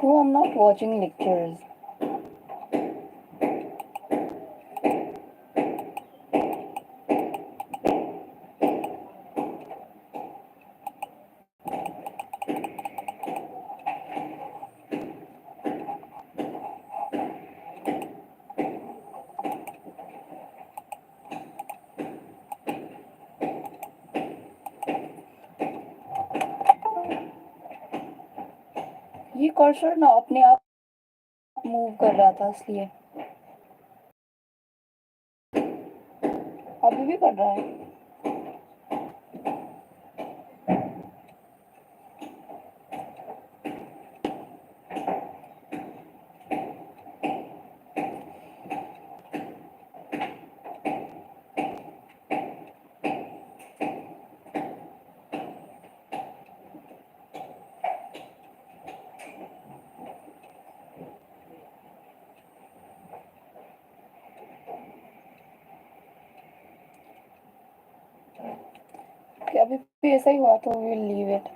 No, I'm not watching lectures. ये cursor ना अपने आप मूव कर रहा था इसलिए अभी भी कर रहा है. कि अभी भी ऐसा ही हुआ तो we will leave it.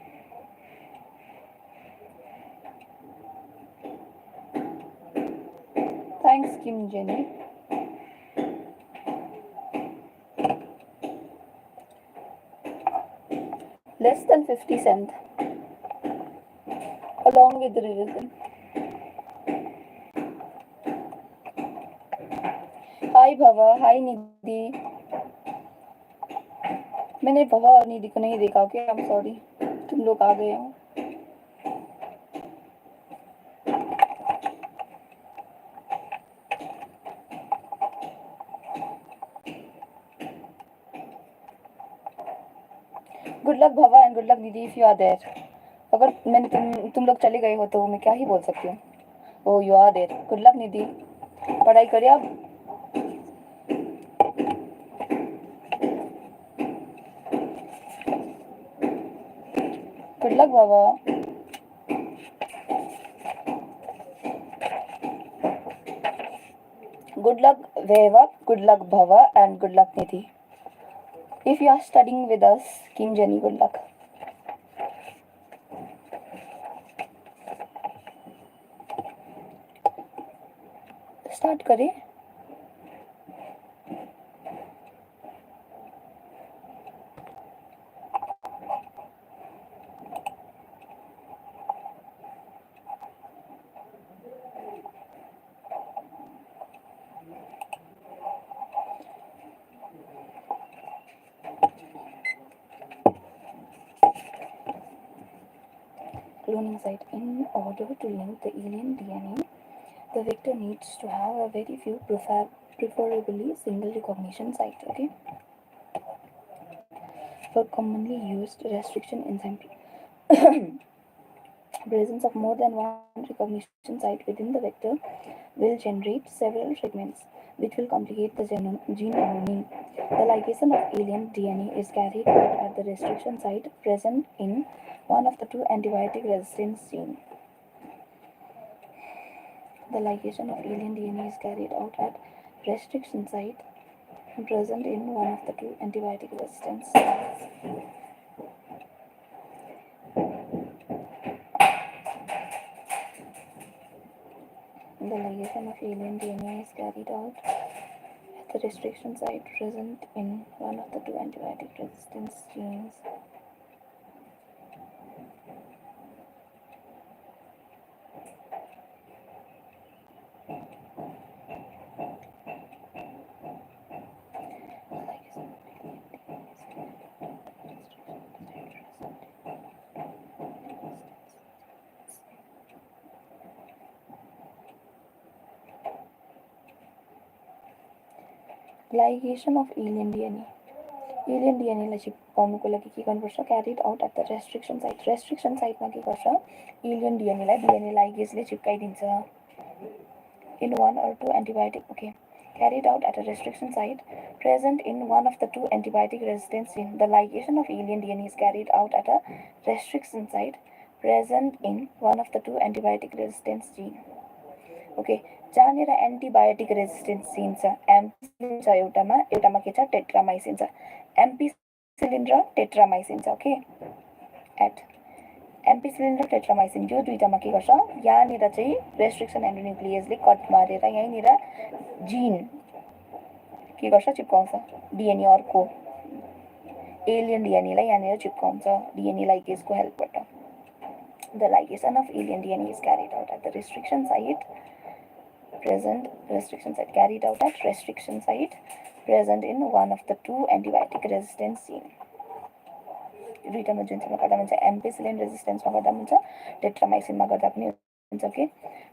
Thanks Kim Jenny. Less than 50 cents along with the revision. Hi Bhava, hi Nidhi. मैंने भवा और निधि को नहीं देखा. Okay, I am sorry. तुम लोग आ गए हो. Good luck Bhava and good luck Nidhi if you are there. अगर मैंने तुम लोग चले गए हो तो मैं क्या ही बोल सकती हूँ. Oh you are there. Good luck Nidhi. पढ़ाई करिए आप. Good luck Bhava. Good luck Veva, good luck Bhava and good luck Nidhi. If you are studying with us, Kim Jenny, good luck. Start करें. Cloning site. In order to link the alien DNA, the vector needs to have a very few preferably single recognition sites. Okay. For commonly used restriction enzyme, presence of more than one recognition site within the vector will generate several fragments, which will complicate the gene learning. The ligation of alien DNA is carried out at the restriction site present in one of the two antibiotic resistance genes. The ligation of alien DNA is carried out at restriction site present in one of the two antibiotic resistance genes. The ligation of alien DNA is carried out at the restriction site present in one of the two antibiotic resistance genes. Ligation of alien DNA. Alien DNA लाई चिपकाउनुको लागि के गर्नुपर्छ? Carried out at the restriction site. Restriction site मा के गर्छ? Alien DNA लाई DNA ligase ले चिपकाइदिन्छ. In one or two antibiotic. Okay. Carried out at a restriction site present in one of the two antibiotic resistance gene. The ligation of alien DNA is carried out at a restriction site present in one of the two antibiotic resistance gene. Okay. जहाँनिर antibiotic resistance जिन छ, ampicillin छ एउटामा के छ? टेट्रामाइसिन छ. Ampicillin र टेट्रामाइसिन छ. Okay. Eight ampicillin र टेट्रामाइसिन यो दुईटामा के गर्छ, यहाँनिर चाहिँ रेस्ट्रिक्सन एन्डोन्युक्लियसले कट मारेर यहीँनिर जिन के गर्छ, चिप्काउँछ। डिएनए अर्को एलियन डिएनएलाई यहाँनिर चिप्काउँछ DNA लाइगेजको हेल्पबाट। The ligation of alien DNA is carried out at the restriction site present carried out at restriction site present in one of the two antibiotic resistance gene. दुईटामा जुन चाहिँमा गर्दा हुन्छ, ampicillin रेजिस्टेन्समा गर्दा हुन्छ, टेट्रामाइसिनमा गर्दा पनि हुन्छ के।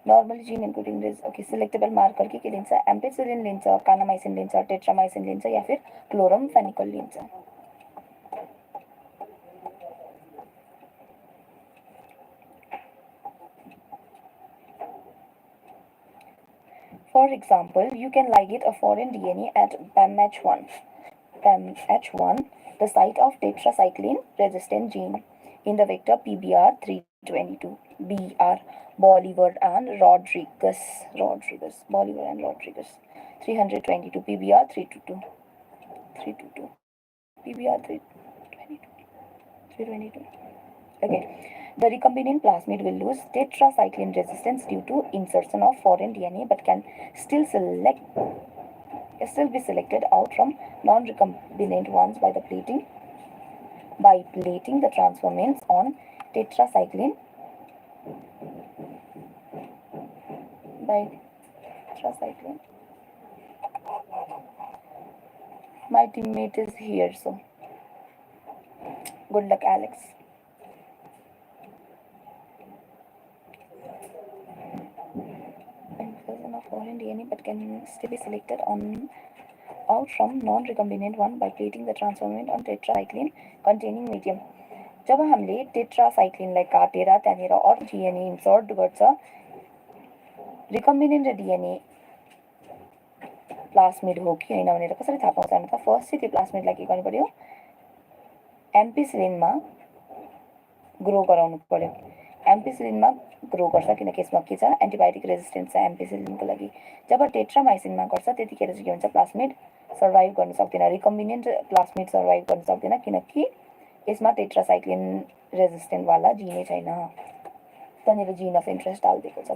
नर्मली जिन including okay selectable marker के लिन्छ, एम्पिसिलिन लिन्छ, कानामाइसिन लिन्छ, टेट्रामाइसिन लिन्छ या फिर क्लोरमफेनिकल लिन्छ। For example, you can ligate a foreign DNA at BAMH1, the site of tetracycline resistant gene, in the vector PBR322. BR Bolivar and Rodriguez 322 PBR 322 PBR 322. Okay. The recombinant plasmid will lose tetracycline resistance due to insertion of foreign DNA, but can still be selected out from non-recombinant ones by plating the transformants on tetracycline. My teammate is here, so good luck, Alex. Of foreign DNA, but can still be selected out from non-recombinant one by plating the transformant on tetracycline containing medium. जब हामीले टेट्रासाइक्लिनलाई काटेर त्यहाँनिर अरू DNA insert गर्छ, रिकम्बिनेन्ट र DNA plasmid हो कि होइन भनेर कसरी थाहा पाउँछ भने त फर्स्ट चाहिँ त्यो प्लास्मिडलाई के गर्नु पर्यो, एम्पिसिलिनमा ग्रो गराउनु पर्यो। एम्पिसिलिनमा ग्रो गर्छ किनकि यसमा के छ, एन्टिबायोटिक रेजिस्टेन्स छ एम्पिसिलिनको लागि। जब टेट्रामाइसिनमा गर्छ त्यतिखेर चाहिँ के हुन्छ, प्लास्मिड सर्भाइभ गर्न सक्दैन, रिकम्बिनेन्ट प्लास्मिड सर्भाइभ गर्न सक्दैन किनकि यसमा टेट्रासाइक्लिन रेजिस्टेन्टवाला जिनै छैन। त्यहाँनिर जिन अफ इन्ट्रेस्ट हालिदिएको छ।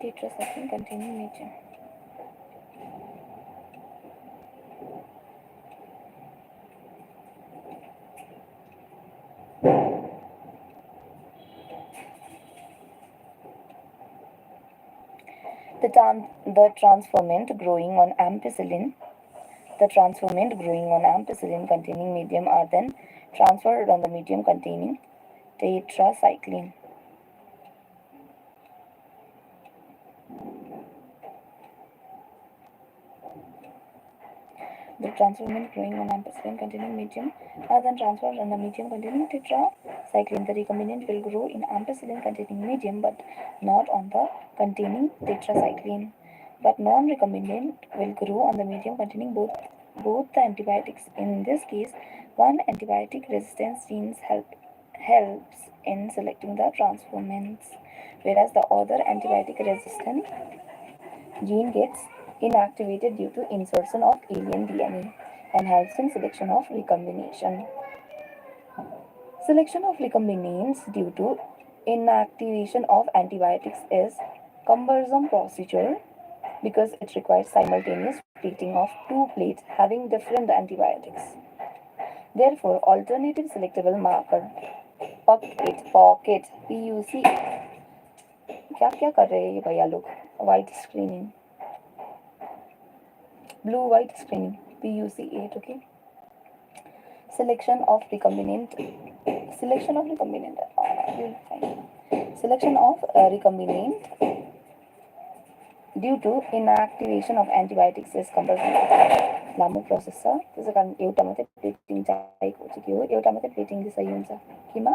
Tetracycline containing medium. The transformant growing on ampicillin containing medium are then transferred on the medium containing tetracycline. The transformant growing on ampicillin containing medium are then transferred on the medium containing tetracycline. The recombinant will grow in ampicillin containing medium but not on the containing tetracycline. But non-recombinant will grow on the medium containing both the antibiotics. In this case, one antibiotic resistance gene helps in selecting the transformants, whereas the other antibiotic resistant gene gets inactivated due to insertion of alien DNA and helps in selection of recombination. Selection of recombinants due to inactivation of antibiotics is cumbersome procedure because it requires simultaneous plating of two plates having different antibiotics. Therefore, alternative selectable marker pocket PUC क्या कर रहे हैं ये भैया लोग, white screening, blue white screening, PUC8, okay. Selection of recombinant you'll find selection of recombinant due to inactivation of antibiotics is compulsory. लामो process छ, त्यसै कारण एउटा मात्रै प्लेटिङ चाहिएको चाहिँ के हो, एउटा मात्रै प्लेटिङले सही हुन्छ। केमा,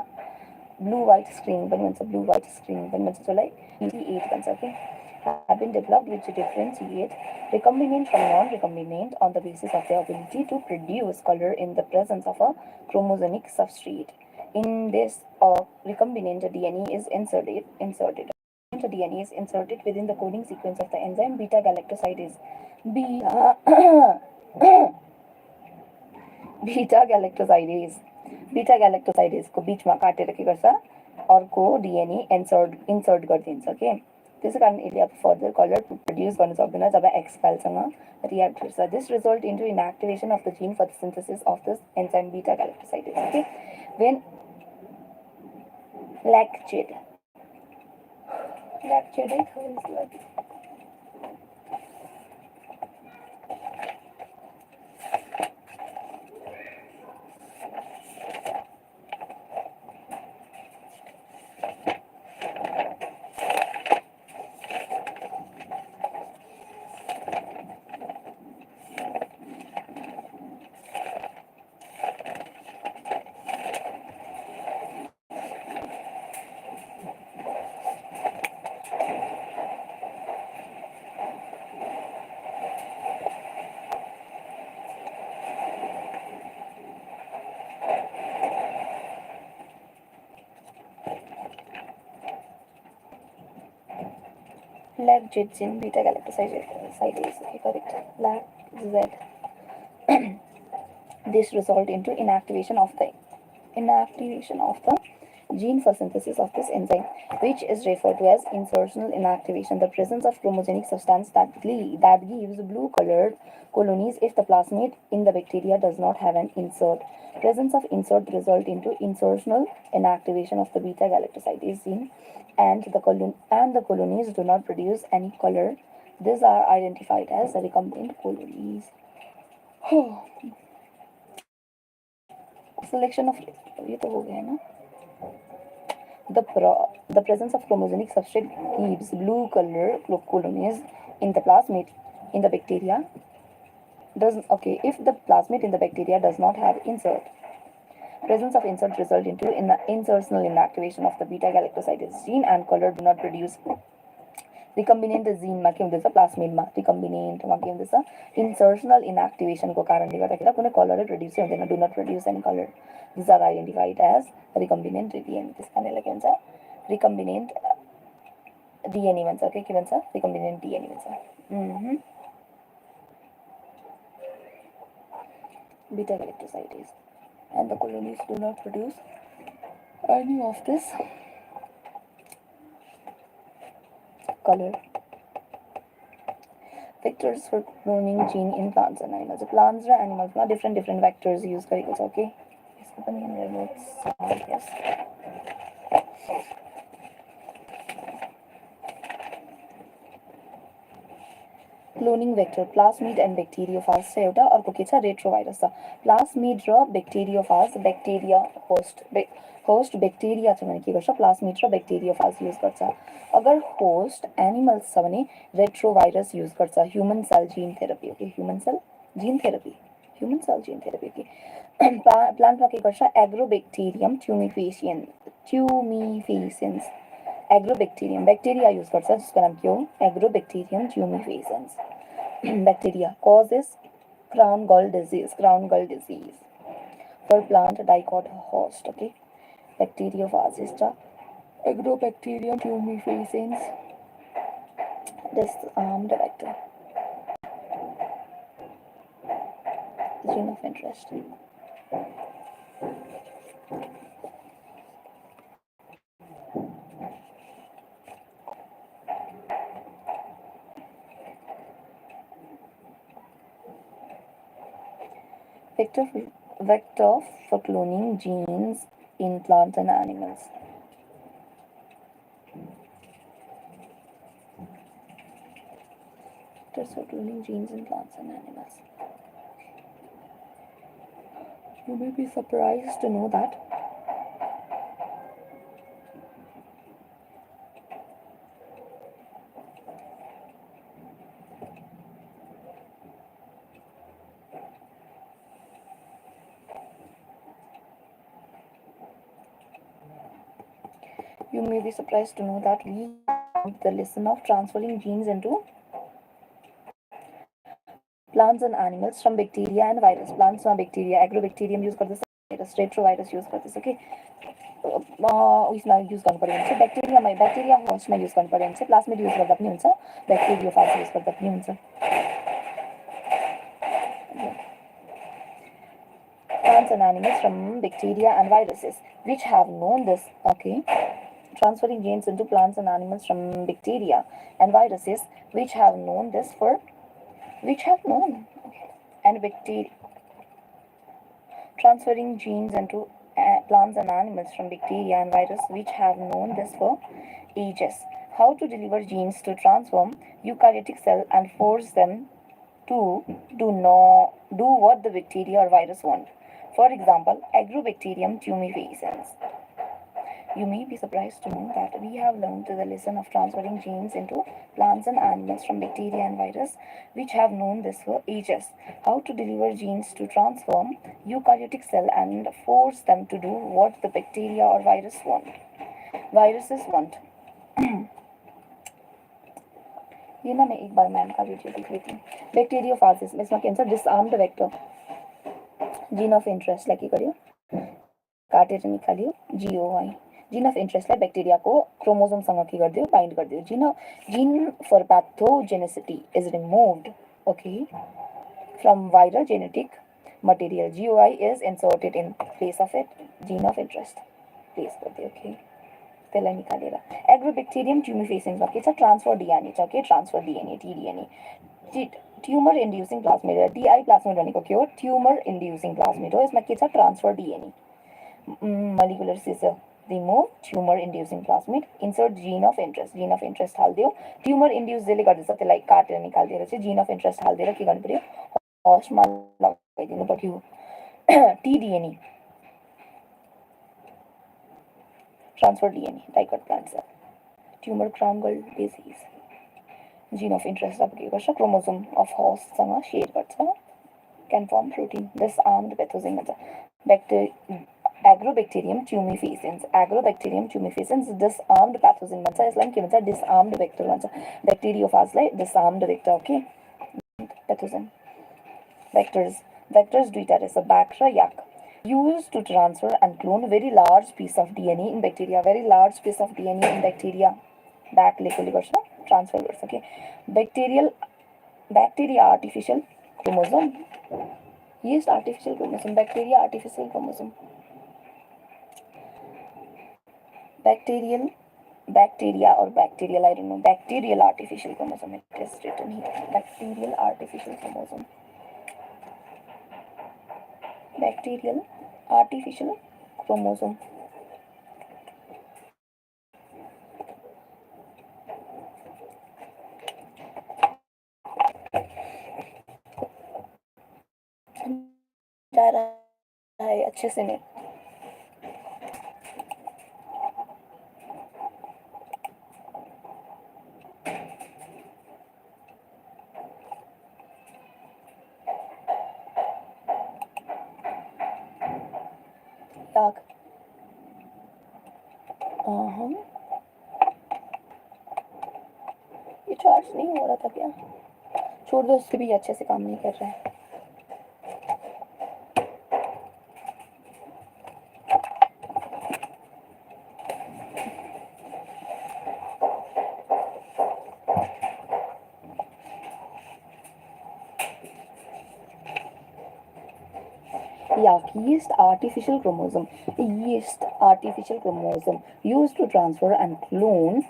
ब्लू वाइट स्क्रिनिङ पनि भन्छ, ब्लू वाइट स्क्रिनिङ पनि भन्छ, जसलाई PUC8 भन्छ। Okay, have been developed which differentiate recombinant from non-recombinant on the basis of their ability to produce color in the presence of a chromosemic substrate. In this recombinant DNA is inserted. The DNA is inserted within the coding sequence of the enzyme beta galactosidase. Beta beta galactosidase को बीचमा काटेर के गर्छ अर्को DNA insert गरिदिन्छ के त्यसै कारण यसले अब फर्दर कलर प्रोड्युस गर्न सक्दैन जब एक्स फाइलसँग रियाक्ट गर्छ this result into inactivation of the gene for the synthesis of this enzyme beta galactosidase okay when lactate lactate in beta galactosidase correct lac this result into inactivation of the gene for synthesis of this enzyme, which is referred to as insertional inactivation. The presence of chromogenic substance that gives blue-colored colonies if the plasmid in the bacteria does not have an insert. Presence of insert result into insertional inactivation of the beta galactosidase gene, and the colonies do not produce any color. These are identified as recombinant colonies. Selection of ये तो हो गया ना the presence of chromogenic substrate gives blue color colonies in the plasmid in the bacteria if the plasmid in the bacteria does not have insert presence of insert result into insertional inactivation of the beta galactosidase gene and color do not produce recombinant gene मा के हुँदैछ plasmid मा recombinant मा के हुँदैछ insertional inactivation को कारणले गर्दाखेरि कुनै कलर प्रोड्युस हुँदैन do not produce any color these are identified as recombinant DNA त्यस कारणले के हुन्छ recombinant DNA भन्छ के भन्छ recombinant DNA भन्छ beta galactosidase and the colonies do not produce any of this color. Vectors for cloning gene in plants and animals. Plants and animals ma different vectors use गरेको छ okay. यसको पनि यहाँ notes yes. Cloning vector plasmid and bacteriophage छ एउटा अर्को के छ रेट्रोभाइरस छ प्लास्मिड र ब्याक्टेरियोफाज ब्याक्टेरिया होस्ट ब्याक्टेरिया छ भने के गर्छ प्लास्मिड र ब्याक्टेरियोफाज युज गर्छ अगर होस्ट एनिमल्स छ भने रेट्रोभाइरस युज गर्छ human cell gene therapy okay human cell gene therapy okay प्लान्टमा के गर्छ एग्रोब्याक्टेरियम ट्युमिफेसियन्स एग्रोब्याक्टेरियम ब्याक्टेरिया युज गर्छ जसको नाम के हो एग्रोब्याक्टेरियम ट्युमिफेसियन्स bacteria causes crown gall disease for plant dicot host okay bacteriophage sta agrobacterium tumefaciens disarmed vector gene of interest vector for cloning genes in plants and animals. Vectors for cloning genes in plants and animals. You may be surprised to know that we the lesson of transferring genes into plants and animals from bacteria and virus. Plants में bacteria, agrobacterium use करते virus, retrovirus use करते okay. उसमा use गर्नु पर्यो भने चाहिँ ब्याक्टेरियामा bacteria होस्टमा use गर्नु पर्यो भने चाहिँ प्लाज्मिड use गर्दा पनि हुन्छ, ब्याक्टेरियोफाज use गर्दा पनि हुन्छ. Plants and animals from bacteria and viruses which have known this, okay. Transferring genes into plants and animals from bacteria and viruses which have known this for and bacteria. Transferring genes into plants and animals from bacteria and virus which have known this for ages. How to deliver genes to transform eukaryotic cell and force them to do what the bacteria or virus want. For example, Agrobacterium tumefaciens. You may be surprised to know that we have learned the lesson of transferring genes into plants and animals from bacteria and virus which have known this for ages. How to deliver genes to transform eukaryotic cell and force them to do what the bacteria or viruses want. ये ना मैं एक बार ma'am का video देख लेती हूँ. Bacteriophages में इसमें cancer disarmed vector gene of interest like करियो काटेर निकालियो GOI जीन अफ इंटरेस्टलाई ब्याक्टेरियाको क्रोमोजोमसँग के गरिदियो बाइन्ड गरिदियो. Gene for pathogenicity is removed, okay, from viral genetic material. GOI is inserted in place of it. Gene of interest place गरिदियो, ओके, त्यसलाई निकालेर. एग्रोबैक्टेरियम ट्युमेफेसिन्समा के छ, ट्रान्सफर डिएनए छ, के transfer DNA TDNA. Tumour inducing plasmid, Ti plasmid भनेको के हो, ट्युमर इन्ड्युसिङ प्लाज्मिड हो. यसमा के छ, transfer DNA. molecular scissor, remove tumor inducing plasmid, insert gene of interest. Gene of interest हाल्दियो. ट्युमर इन्ड्युस जसले गर्दैछ त्यसलाई काटेर निकालिदिएर चाहिँ जीन अफ इन्ट्रेस्ट हाल्दिएर के गर्नु पर्यो, होस्टमा लगाइदिनु पर्यो. TDNA, transfer DNA, dicot plant cell, tumour crown gall disease. Gene of interest अब के गर्छ, क्रोमोजोम अफ होस्टसँग शेयर गर्छ, can form protein. Disarmed pathogen भन्छ. Agrobacterium tumefaciens. Agrobacterium tumefaciens disarmed pathogen भन्छ. यसलाई के भन्छ, disarmed vector भन्छ. ब्याक्टेरियोफाजलाई disarmed vector, okay. Pathogen vectors दुईटा रहेछ, बैक र YAC. Used to transfer and clone very large piece of DNA in bacteria. Very large piece of DNA in bacteria. बैक लेकोले गर्छ, ट्रान्सफर गर्छ, okay. Bacteria artificial chromosome. Yeast artificial chromosome. Bacteria artificial chromosome. Bacteria or bacterial, I don't know. Bacterial artificial chromosome. It is written here. Bacterial artificial chromosome. Bacterial artificial chromosome. जा रहा है अच्छे से नहीं. ये चार्ज नहीं हो रहा था क्या, छोड़ दो, उससे भी अच्छे से काम नहीं कर रहा है. Yeast artificial chromosome. Yeast artificial chromosome used to transfer and clone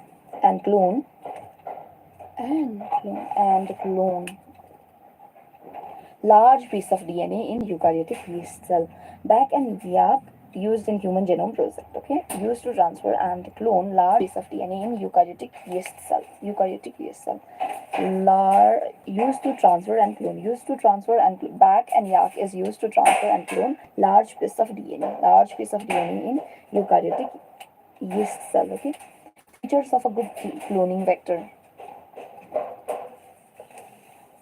large piece of DNA in eukaryotic yeast cell. Back and yak used in human genome project, okay. Used to transfer and clone large piece of DNA in eukaryotic yeast cell. Used to transfer and clone. Back and yak is used to transfer and clone large piece of DNA in eukaryotic yeast cell, okay. Features of a good cloning vector: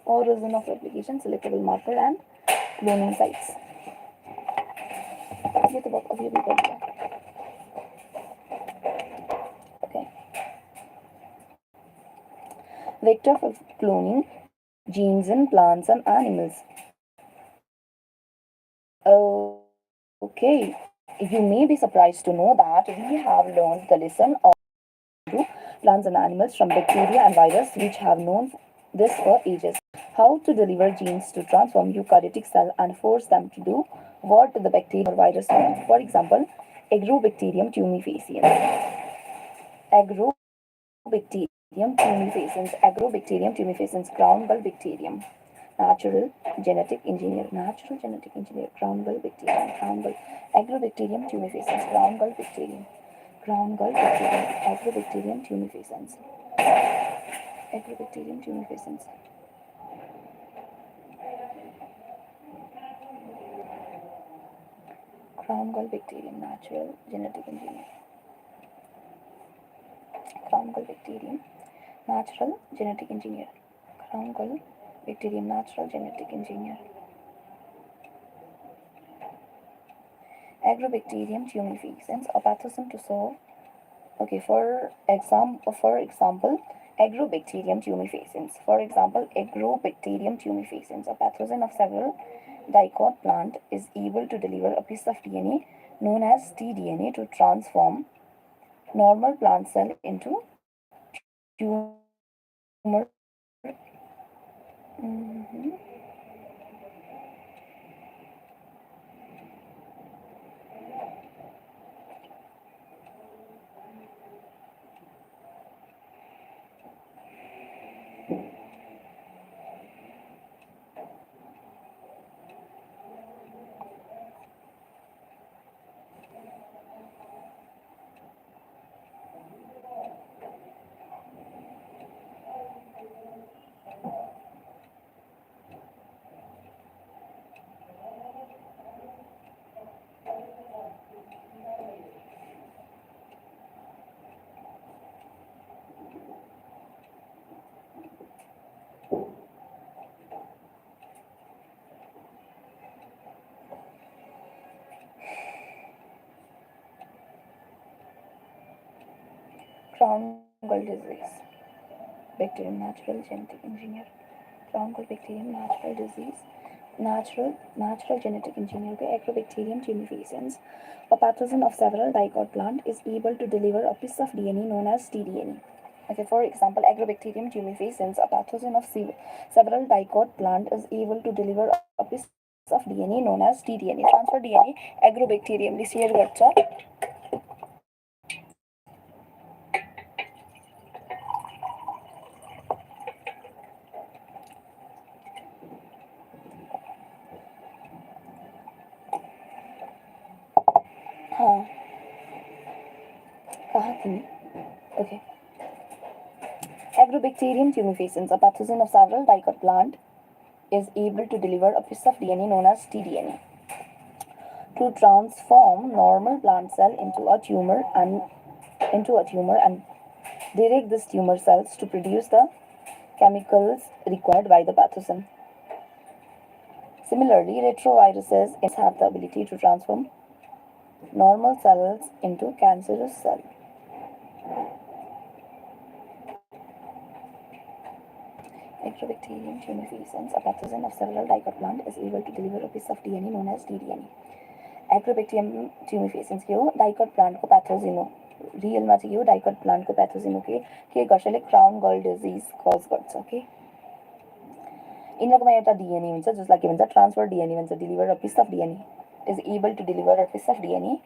origin of replication, selectable marker and cloning sites. ये तो बहुत अभी कर दिया. Vector for cloning genes in plants and animals. Okay, you may be surprised to know that we have learned the lesson of plants and animals from bacteria and virus which have known this for ages. How to deliver genes to transform eukaryotic cell and force them to do what the bacteria or virus want. For example, Agrobacterium tumefaciens. Agrobacterium tumefaciens, crown gall bacterium. Natural genetic engineer, crown gall bacterium, Agrobacterium tumefaciens, crown gall bacterium, Agrobacterium tumefaciens, Agrobacterium tumefaciens. Crown gall bacterium, natural genetic engineer. Crown gall bacterium, natural genetic engineer. Crown gall bacterium, natural genetic engineer. Agrobacterium tumefaciens, a pathogen to serve. Okay, for example, Agrobacterium tumefaciens. For example, Agrobacterium tumefaciens, a pathogen of several dicot plant, is able to deliver a piece of DNA known as tDNA to transform normal plant cell into tumor. Crown gall disease. Bacterium, natural genetic engineer. Crown gall bacterium, natural disease. Natural genetic engineer के Agrobacterium tumefaciens, a pathogen of several dicot plant, is able to deliver a piece of DNA known as tDNA. Okay, for example, Agrobacterium tumefaciens, a pathogen of several dicot plant, is able to deliver a piece of DNA known as tDNA. Transfer DNA Agrobacterium ले share गर्छ. हाँ कहाँ थी मैं? Okay. Agrobacterium tumefaciens, a pathogen of several dicot plant, is able to deliver a piece of DNA known as tDNA to transform normal plant cell into a tumor and direct these tumor cells to produce the chemicals required by the pathogen. Similarly, retroviruses have the ability to transform normal cells into cancerous cells. Agrobacterium tumefaciens, a pathogen of several dicot plant, is able to deliver a piece of DNA known as tDNA. Agrobacterium tumefaciens के हो dicot plant को pathogen हो. रियलमा चाहिँ के हो dicot plant को pathogen हो के गर्छ crown gall disease cause गर्छ. Okay. यिनीहरूकोमा एउटा DNA हुन्छ जसलाई के भन्छ ट्रान्सफर DNA भन्छ. Deliver a piece of DNA, is able to deliver a piece of DNA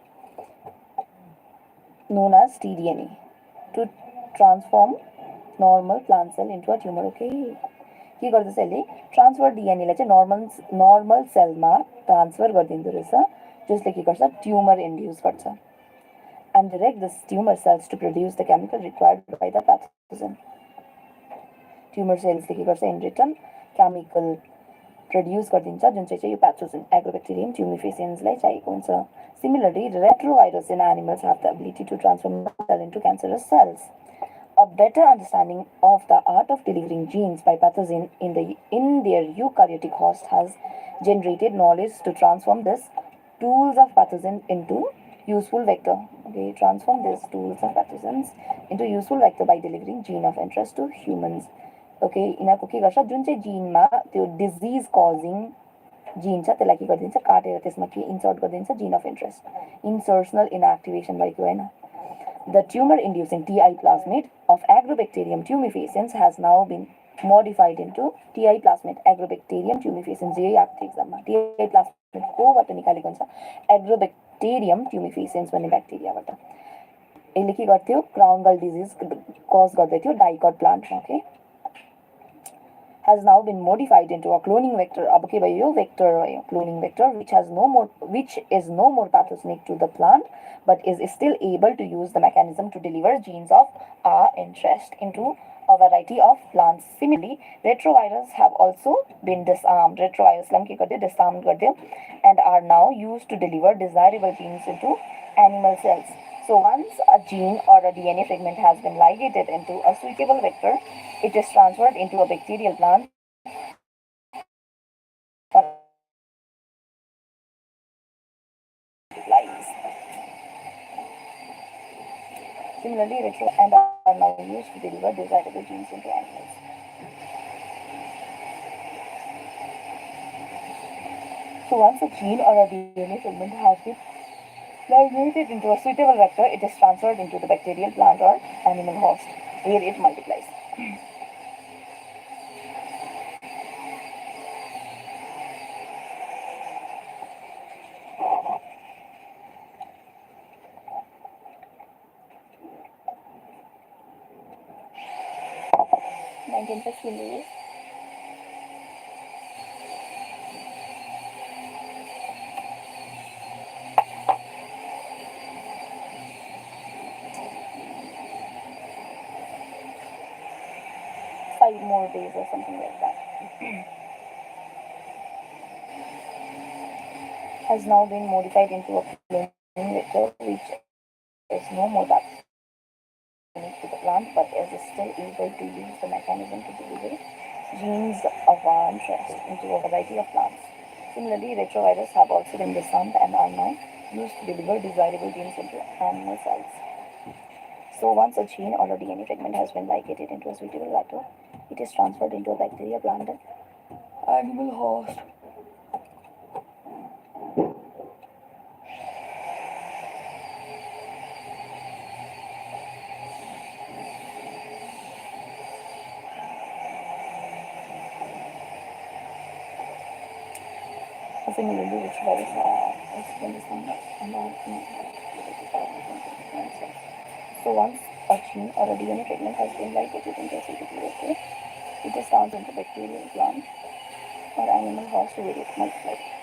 known as tDNA to transform normal plant cell into a tumor. Okay. के गर्दैछ यसले ट्रान्सफर डिएनएलाई चाहिँ नर्मल सेलमा ट्रान्सफर गरिदिँदो रहेछ, जसले के गर्छ ट्युमर इन्ड्युस गर्छ. And direct this tumor cells to produce the chemical required by the pathogen. Tumor cells ले के गर्छ in return chemical produce गरिदिन्छ जुन चाहिँ यो pathogen Agrobacterium tumefaciens लाई चाहिएको हुन्छ. Similarly, retrovirus in animals have the ability to transform cell into cancerous cells. A better understanding of the art of delivering genes by pathogen in their eukaryotic host has generated knowledge to transform these tools of pathogen into useful vector. Okay, transform these tools of pathogens into useful vector by delivering gene of interest to humans. Okay यिनीहरूको के गर्छ जुन चाहिँ जिनमा त्यो disease causing जिन छ त्यसलाई के गरिदिन्छ काटेर त्यसमा के इन्सर्ट गरिदिन्छ जिन अफ इन्ट्रेस्ट इन्सर्सनल इनएक्टिभेसन भएको होइन the tumour inducing Ti plasmid of agrobacterium tumefaciens has now been modified into Ti plasmid agrobacterium tumefaciens जे आएको थियो एक्जाममा टिआई प्लाज्मिड कोबाट निकालेको हुन्छ एग्रोबेक्टेरियम ट्युमिफेसेन्स भन्ने ब्याक्टेरियाबाट यसले के गर्थ्यो क्राउन गल डिजिज कज गर्दै थियो डाइकट प्लान्टमा okay has now been modified into a cloning vector. अब के भयो vector भयो cloning vector which is no more pathogenic to the plant but is still able to use the mechanism to deliver genes of our interest into a variety of plants. Similarly, retrovirus have also been disarmed. Retrovirus lam के कर दियो disarmed कर दियो and are now used to deliver desirable genes into animal cells. So once a gene or a DNA fragment has been ligated into a suitable vector, it is transferred into a bacterial plant or lies. Similarly, retro and are now used to deliver desirable genes into animals. So once a gene or a DNA fragment has been ligated into a suitable vector, it is transferred into the bacterial plant or animal host, where it multiplies. More days or something like that has now been modified into a cloning vector which is no more pathogenic to the plant but is still able to use the mechanism to deliver genes of our interest into a variety of plants. Similarly, retrovirus have also been disarmed and are now used to deliver desirable genes into animal cells. So once a gene or a DNA fragment has been ligated into a suitable vector, it is transferred into a bacteria, plant, and animal host. Similarly, retrovirus has been disarmed and are so once a gene or a DNA fragment has been ligated into a suitable vector, it is transferred into bacterial, plant, or animal host where it multiplies.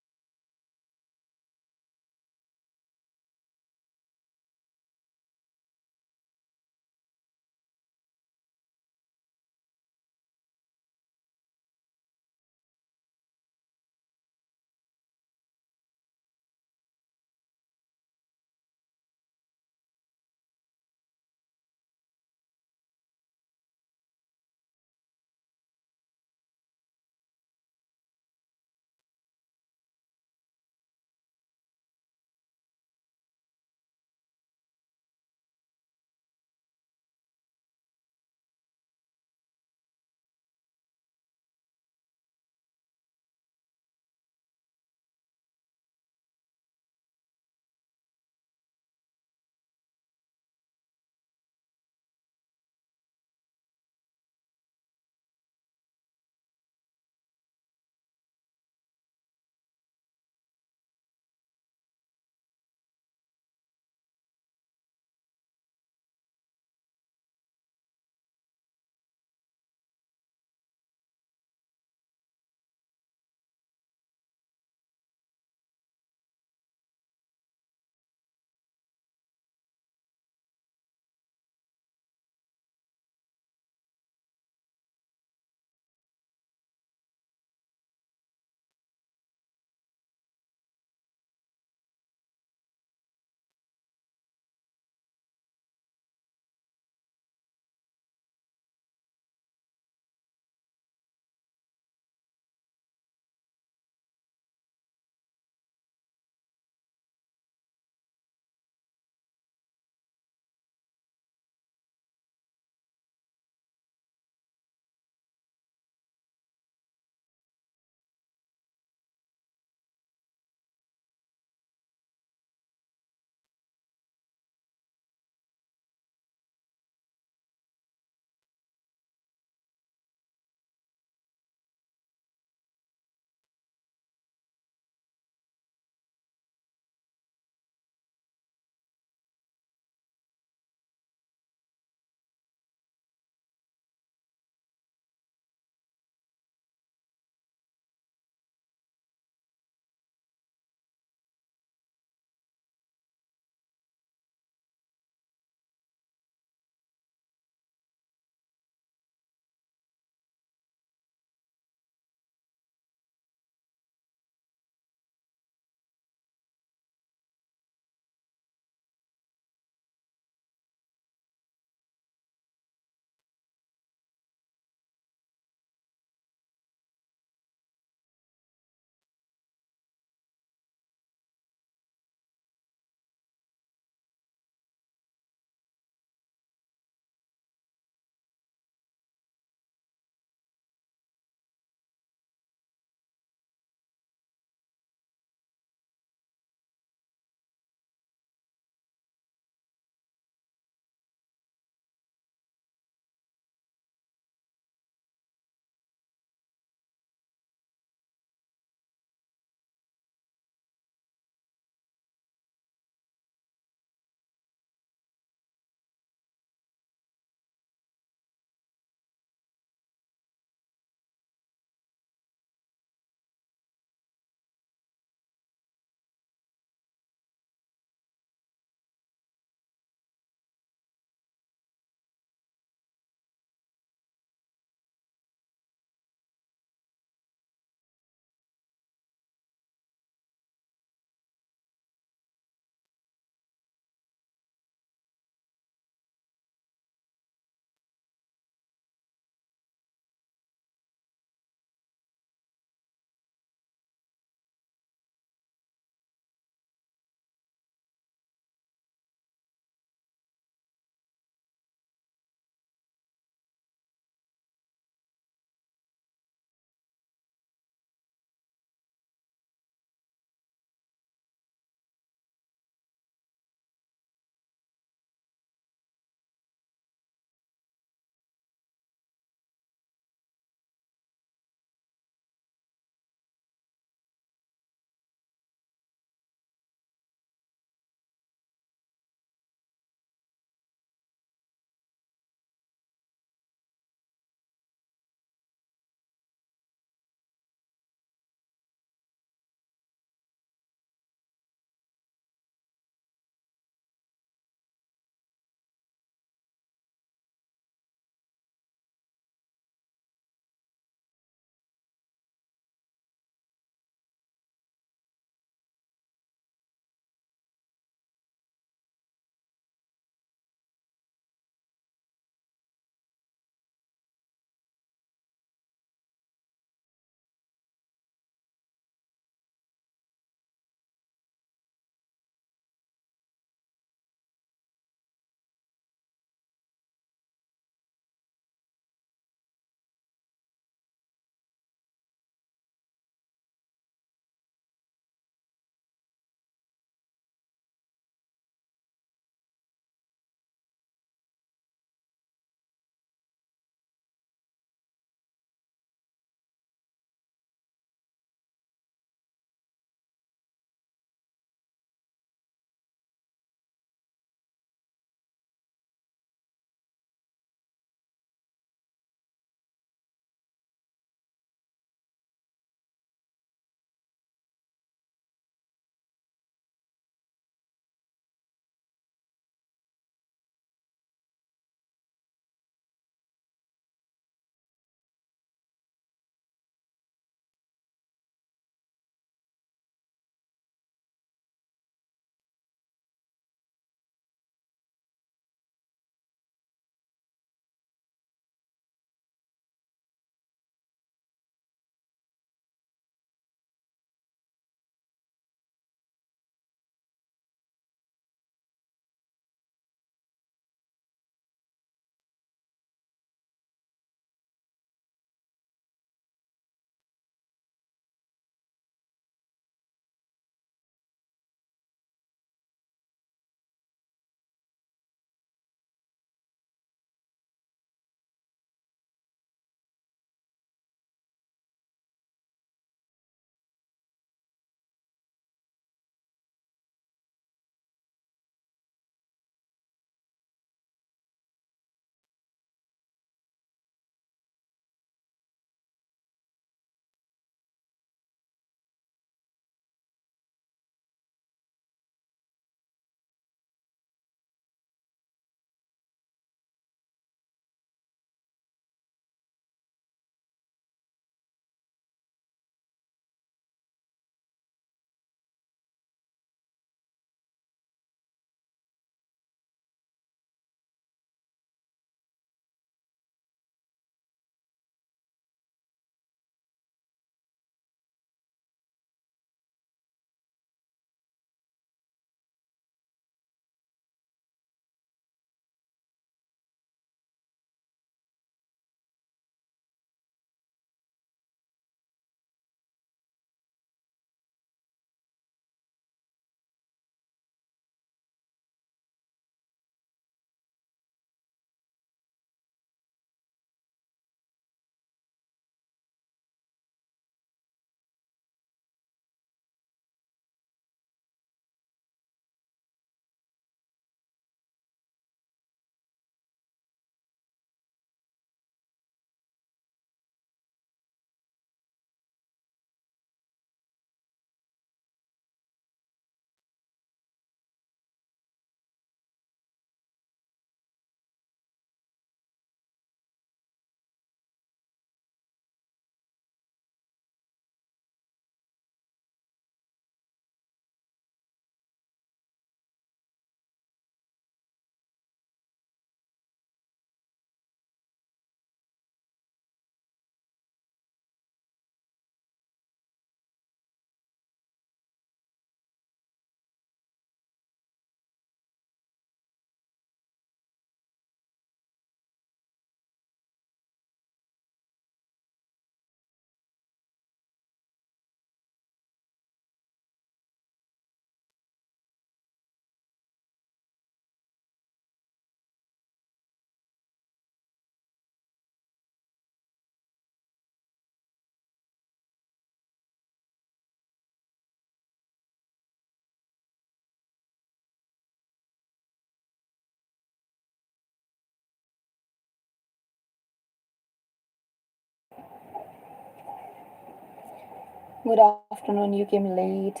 Good afternoon, you came late.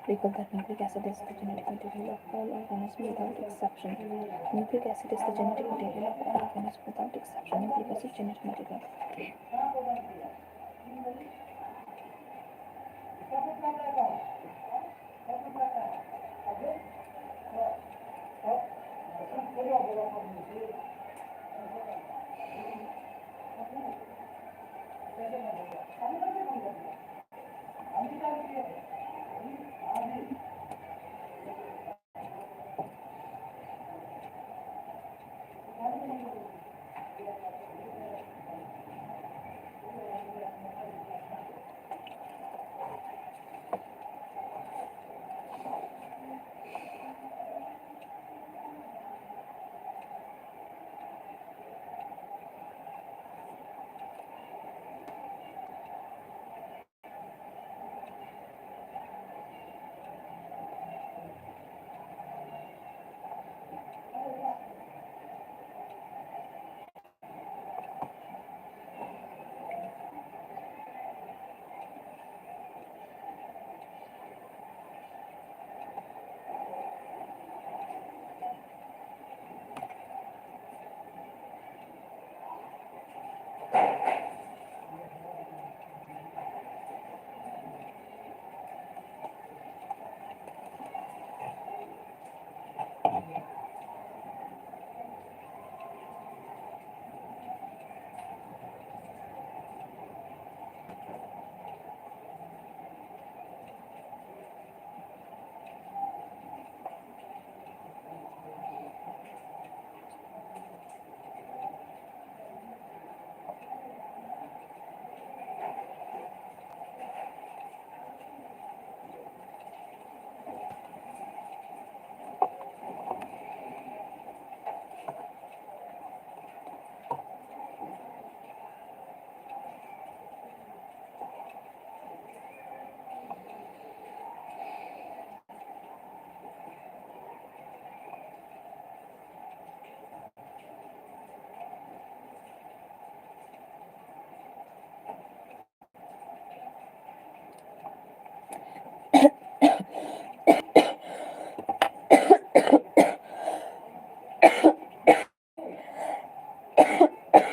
Recall that nucleic acid is the genetic material of all organisms without exception. Nucleic acid is the genetic material of all organisms without exception. Nucleic acid genetic material.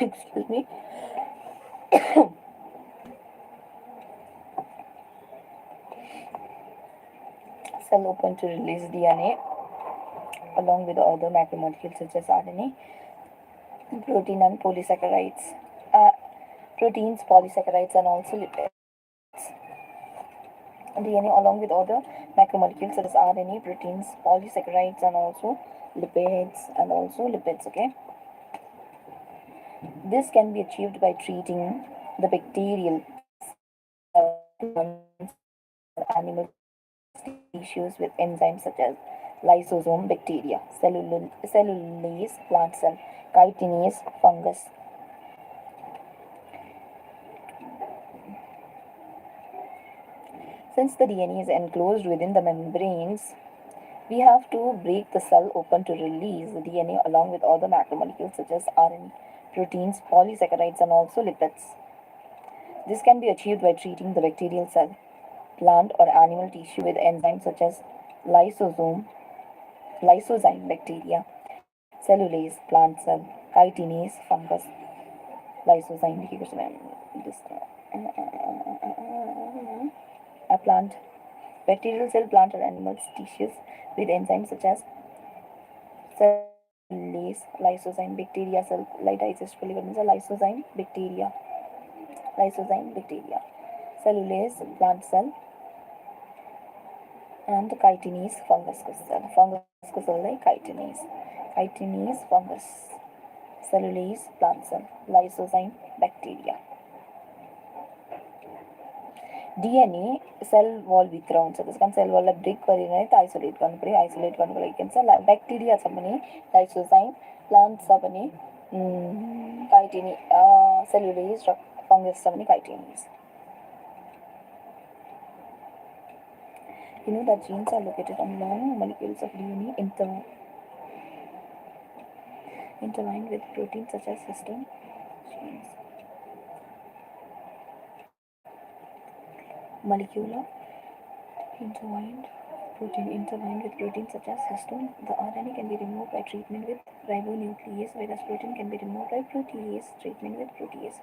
Excuse me. Cell open to release DNA along with other macromolecules such as RNA, protein and polysaccharides, proteins, polysaccharides, and also lipids. DNA along with other macromolecules such as RNA, proteins, polysaccharides, and also lipids. Okay, this can be achieved by treating the bacterial animal tissues with enzymes such as lysosome, bacteria, cellulase, plant cell, chitinase, fungus. Since the DNA is enclosed within the membranes, we have to break the cell open to release the DNA along with other macromolecules such as RNA, proteins, polysaccharides, and also lipids. This can be achieved by treating the bacterial cell, plant, or animal tissue with enzymes such as lysozyme, bacteria, cellulase, plant cell, chitinase, fungus, lysozyme, a plant, bacterial cell, plant, or animal tissues with enzymes such as cellulase, lysozyme, bacteria, cell, digestible liver, lysozyme, bacteria, cellulase, plant cell, and chitinase, fungus cell. Fungus cell like chitinase, fungus, cellulase, plant cell, lysozyme, bacteria. DNA cell wall background so त्यसको cell wall break गरेर त isolate गर्नुको लागि के भन्छ bacteria छ भने lysozyme, plant छ भने chitinase, cellulase र fungus छ भने chitinase. You know that genes are located on long molecules of DNA intertwined with proteins such as histone. Genes. Molecular intertwined intertwined with proteins such as histone. The RNA can be removed by treatment with ribonuclease, whereas protein can be removed by protease treatment with protease.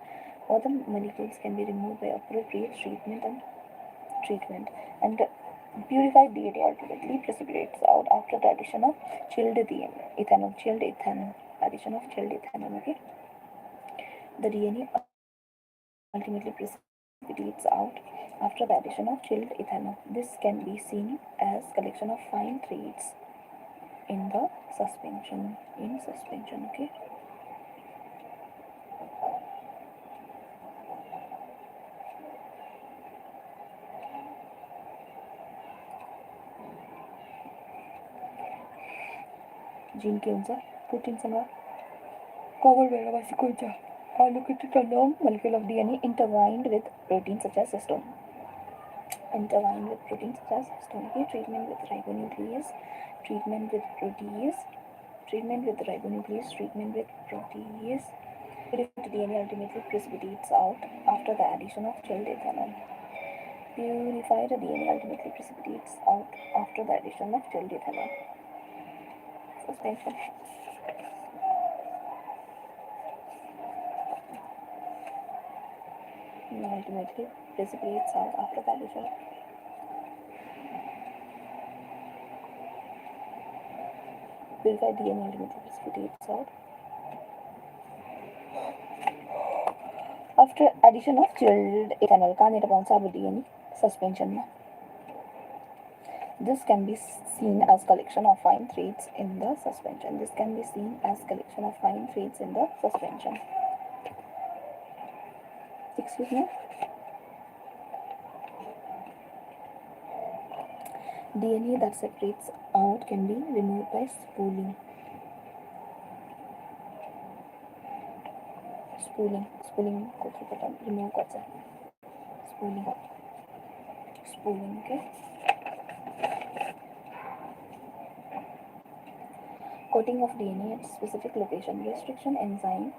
Other molecules can be removed by appropriate treatment and purified DNA ultimately precipitates out after the addition of chilled ethanol. Addition of chilled ethanol. Okay, the DNA ultimately precipitates out after the addition of chilled ethanol. This can be seen as collection of fine threads in the suspension. Okay. Gene के अनुसार protein संग covered by a sequencer are located on long molecule of DNA intertwined with proteins such as histone. Okay, treatment with ribonuclease, treatment with protease, Purified DNA ultimately precipitates out after the addition of chilled ethanol. Purified DNA ultimately precipitates out after the addition of chilled ethanol. Suspension. Ultimately precipitates out after the addition. Purified DNA ultimately precipitates out after addition of chilled ethanol. Can't bounce DNA suspension. This can be seen as collection of fine threads in the suspension. Excuse me. DNA that separates out can be removed by spooling. Spooling को through पता remove करता है. Spooling. Okay. Coating of DNA at specific location. Restriction enzyme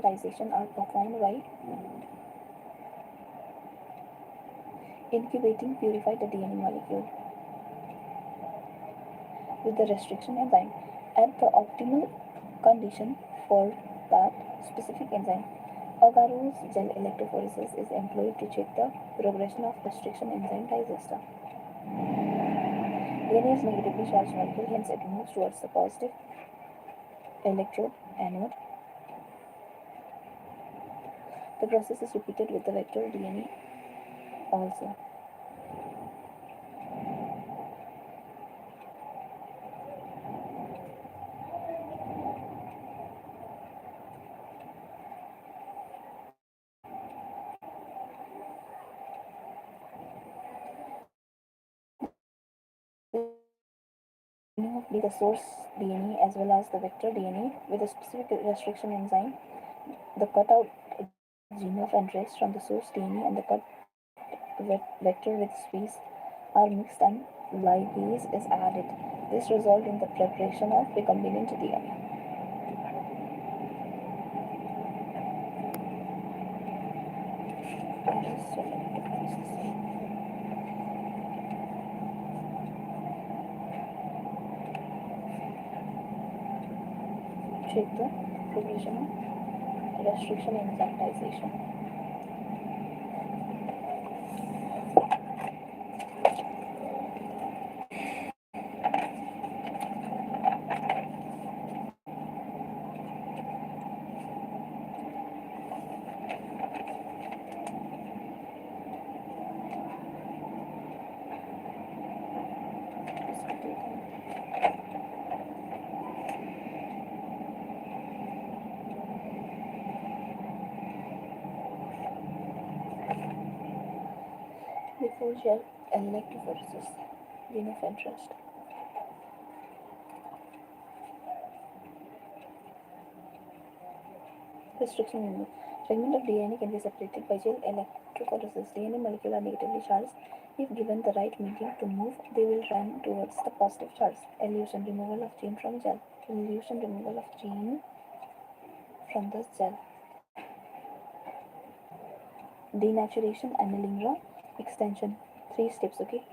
digestion are performed by incubating purified DNA molecule with the restriction enzyme at the optimal condition for that specific enzyme. Agarose gel electrophoresis is employed to check the progression of restriction enzyme digester. DNA is negatively charged molecule, hence it moves towards the positive electrode anode. The process is repeated with the vector DNA also. The source DNA as well as the vector DNA with a specific restriction enzyme. The cutout gene of interest from the source DNA and the cut vector with space are mixed and ligase is added. This results in the preparation of recombinant DNA. Check the progression of restriction enzymatization. Before gel electrophoresis, gene of interest. Restriction enzyme. Fragment of DNA can be separated by gel electrophoresis. DNA molecules are negatively charged. If given the right medium to move, they will run towards the positive charge. Elution, removal of gene from gel. Elution, removal of gene from the gel. Denaturation, annealing, raw, extension. 3 steps, okay?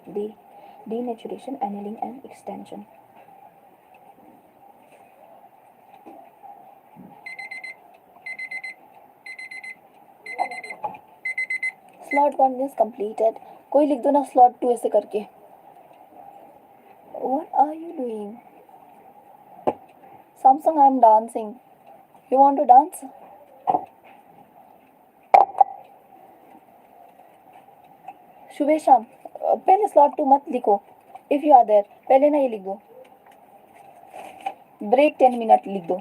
Denaturation, annealing, and extension. Slot 1 is completed. कोई लिख दो ना slot 2 ऐसे करके. What are you doing? Samsung, I'm dancing. You want to dance? शुभेशाम, पहले slot 2 मत लिखो. If you are there, पहले ना ये लिख दो. ब्रेक 10 मिनट लिख दो.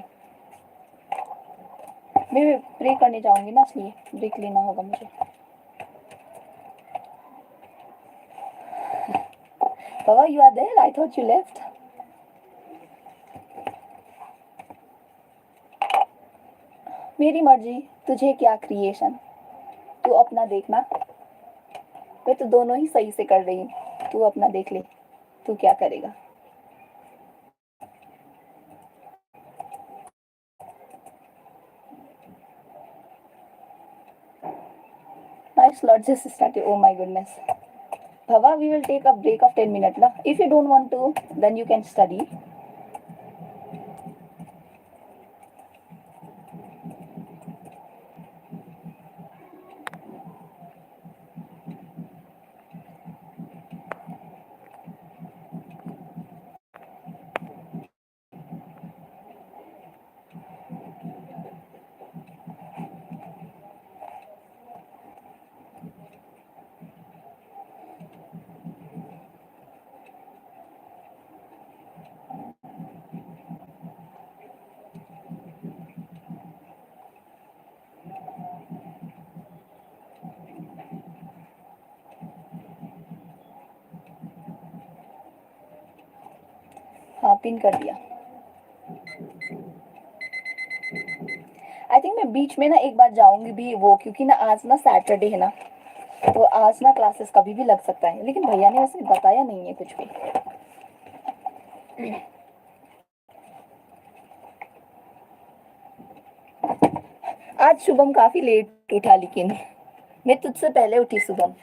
मैं ब्रेक करने जाऊंगी ना, इसलिए ब्रेक लेना होगा मुझे. बाबा, you are there? I thought you left. मेरी मर्जी, तुझे क्या क्रिएशन. तू अपना देखना. मैं तो दोनों ही सही से कर रही हूँ. तू अपना देख ले, तू क्या करेगा. My slot just started. Oh my goodness. Bhava, we will take a break of 10 minutes. Na? If you don't want to, then you can study. हाँ, पिन कर दिया. आई थिंक मैं बीच में ना एक बार जाऊंगी भी वो, क्योंकि ना आज ना सैटरडे है ना, तो आज ना क्लासेस कभी भी लग सकता है. लेकिन भैया ने वैसे बताया नहीं है कुछ भी. आज शुभम काफी लेट उठा, लेकिन मैं तुझसे पहले उठी Shubham.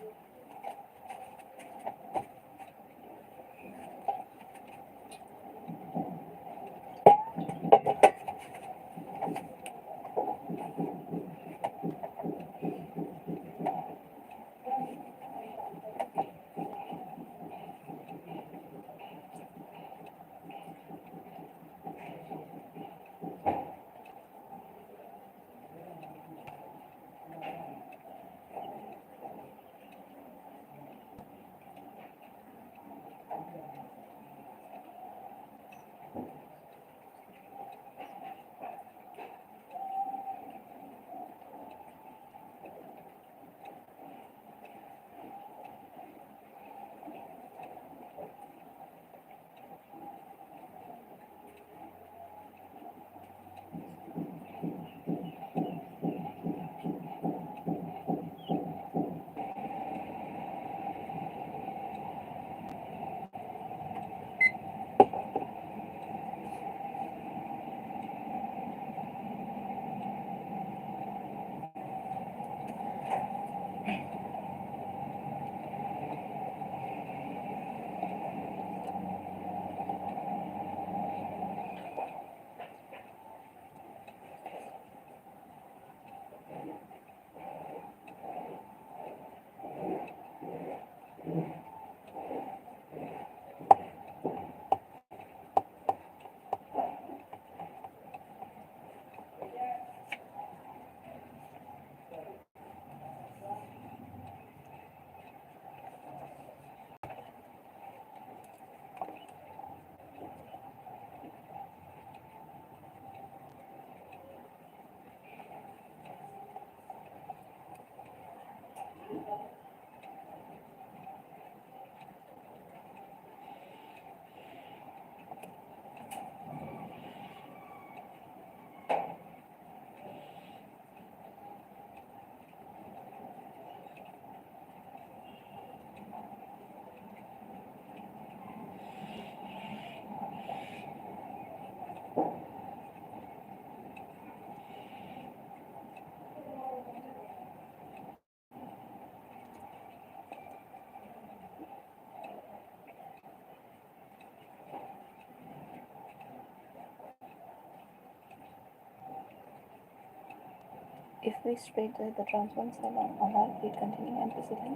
If we spread the transformed cell on agar plate containing ampicillin,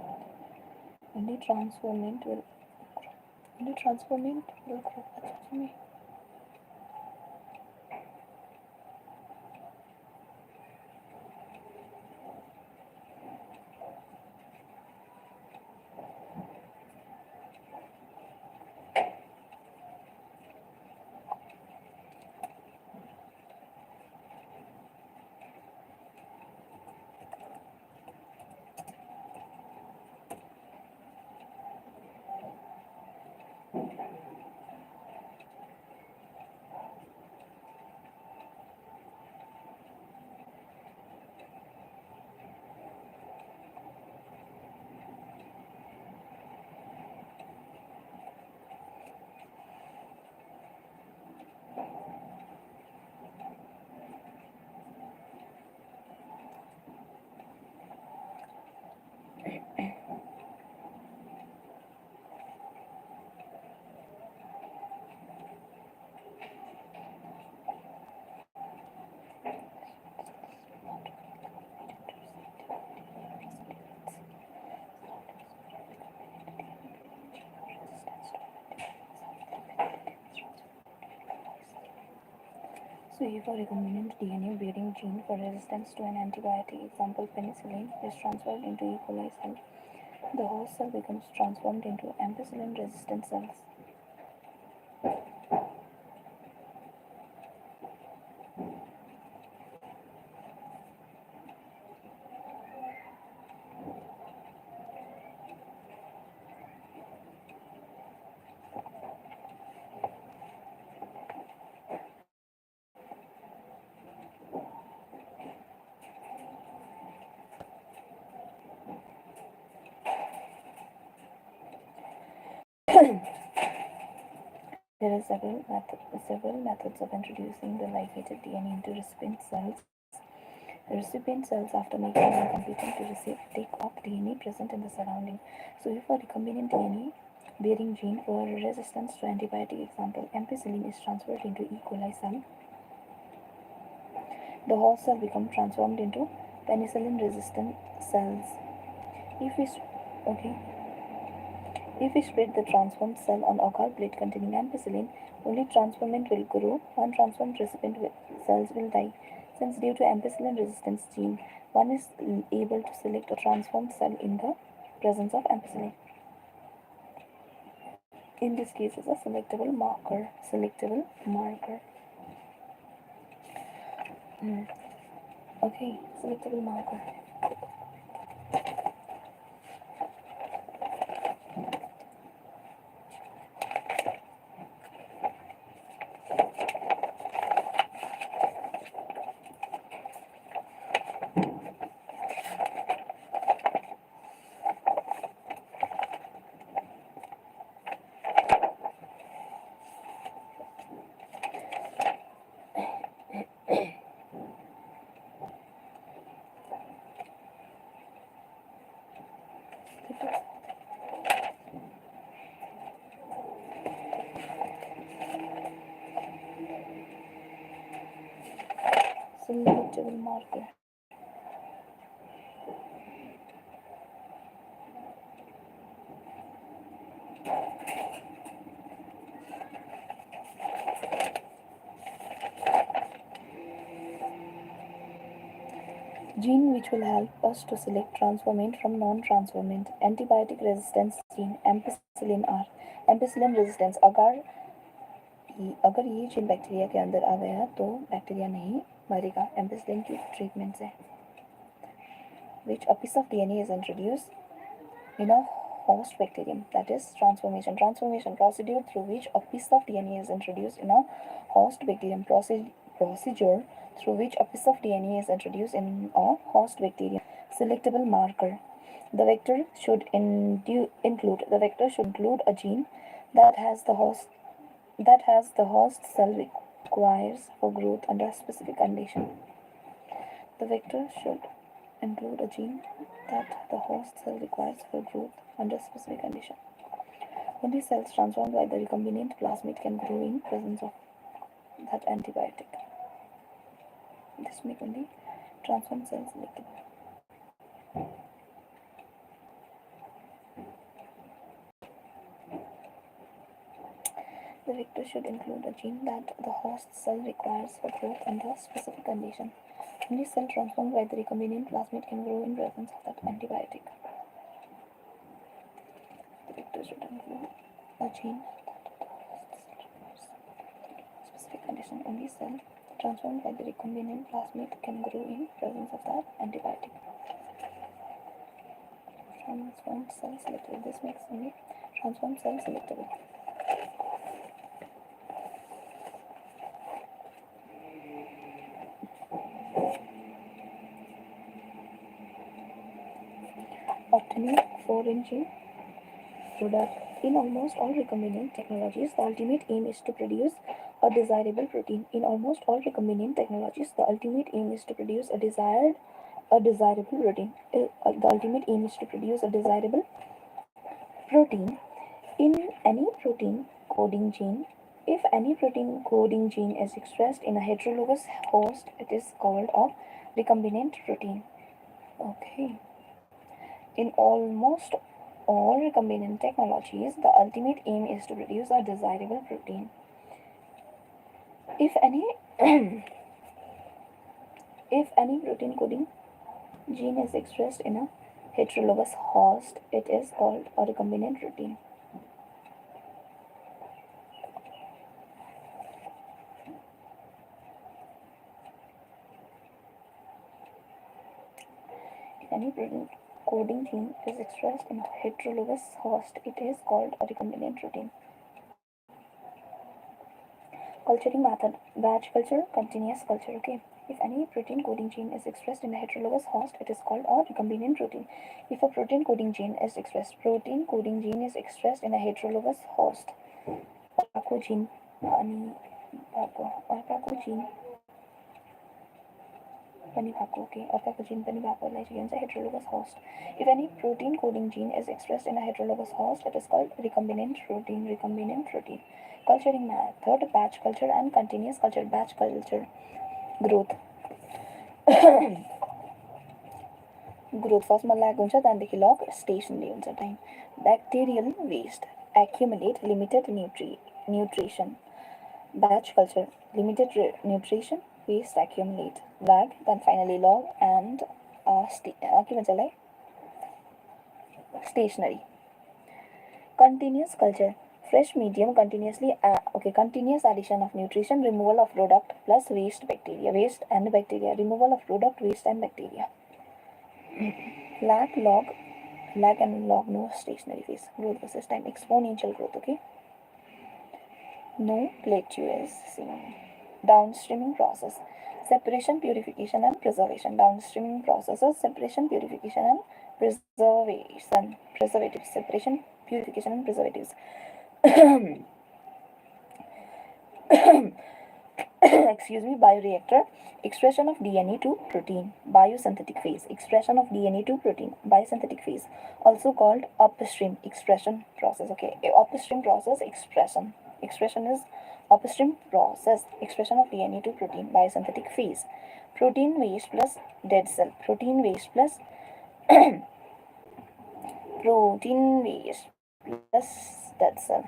only transformant will grow. अच्छा में So if a recombinant DNA bearing gene for resistance to an antibiotic, example penicillin, is transferred into E. coli cell, the host cell becomes transformed into ampicillin-resistant cells. There are several methods of introducing the ligated DNA into recipient cells. The recipient cells, after making them competent to receive, take up DNA present in the surrounding. So if a recombinant DNA bearing gene for resistance to antibiotic, example ampicillin, is transferred into E. coli cell, the host cell becomes transformed into penicillin-resistant cells. If we If we spread the transformed cell on agar plate containing ampicillin, only transformant will grow, untransformed recipient cells will die. Since due to ampicillin resistance gene, one is able to select a transformed cell in the presence of ampicillin. In this case, is a selectable marker. Okay, selectable marker. Selectable marker. Gene which will help us to select transformant from non-transformant. Antibiotic resistance gene ampicillin R. Ampicillin resistance अगर ये gene bacteria के अंदर आ गया तो bacteria नहीं मरेगा ampicillin की treatment से. Which a piece of DNA is introduced in a host bacterium. That is transformation. Transformation procedure through which a piece of DNA is introduced in a host bacterium. Procedure through which a piece of DNA is introduced in a host bacterium. Selectable marker. The vector should include a gene that has the host cell requires for growth under a specific condition. The vector should include a gene that the host cell requires for growth under specific condition. Only cells transformed by the recombinant plasmid can grow in presence of that antibiotic. This make only Transform cell selectable. The vector should include a gene that the host cell requires for growth under specific condition. Only cell transformed by the recombinant plasmid can grow in presence of that antibiotic. The vector should include a gene that the host cell requires for specific condition. Only cell transformed by the recombinant plasmid can grow in presence of that antibiotic. Transformed cell selectable. This makes only transformed cell selectable. Obtaining foreign gene product. In almost all recombinant technologies, the ultimate aim is to produce a desirable protein. In almost all recombinant technologies, the ultimate aim is to produce a desirable protein. The ultimate aim is to produce a desirable protein. In any protein coding gene, if any protein coding gene is expressed in a heterologous host, it is called a recombinant protein. Okay. In almost all recombinant technologies, the ultimate aim is to produce a desirable protein. If any if any protein coding gene is expressed in a heterologous host, it is called a recombinant protein. If any protein coding gene is expressed in a heterologous host, it is called a recombinant protein. Culturing method: batch culture, continuous culture. Okay. If any protein coding gene is expressed in a heterologous host, it is called a recombinant protein. If a protein coding gene is expressed in a heterologous host, pathogen heterologous host. If any protein coding gene is expressed in a heterologous host, it is called recombinant protein. Culturing method: batch culture and continuous culture. Batch culture. Growth. First मा lag हुन्छ, त्यहाँदेखि log stationary हुन्छ time. Bacterial waste accumulate limited nutrition. Batch culture: limited nutrition, waste accumulate, lag, then finally log and stationary. Continuous culture: fresh medium, continuous addition of nutrition, removal of product plus waste and bacteria, removal of product, waste and bacteria. Lag and log, no stationary phase. Growth versus time, exponential growth. Okay, no plateauing. Downstreaming process: separation, purification and preservation. Downstreaming processes: separation, purification and preservatives. Separation, purification and preservatives. Excuse me. Bioreactor: expression of DNA to protein. Biosynthetic phase: expression of DNA to protein. Biosynthetic phase, also called upstream expression process. Okay, upstream process expression is upstream process, expression of DNA to protein. Biosynthetic phase: protein waste plus dead cell. Protein waste plus dead cell.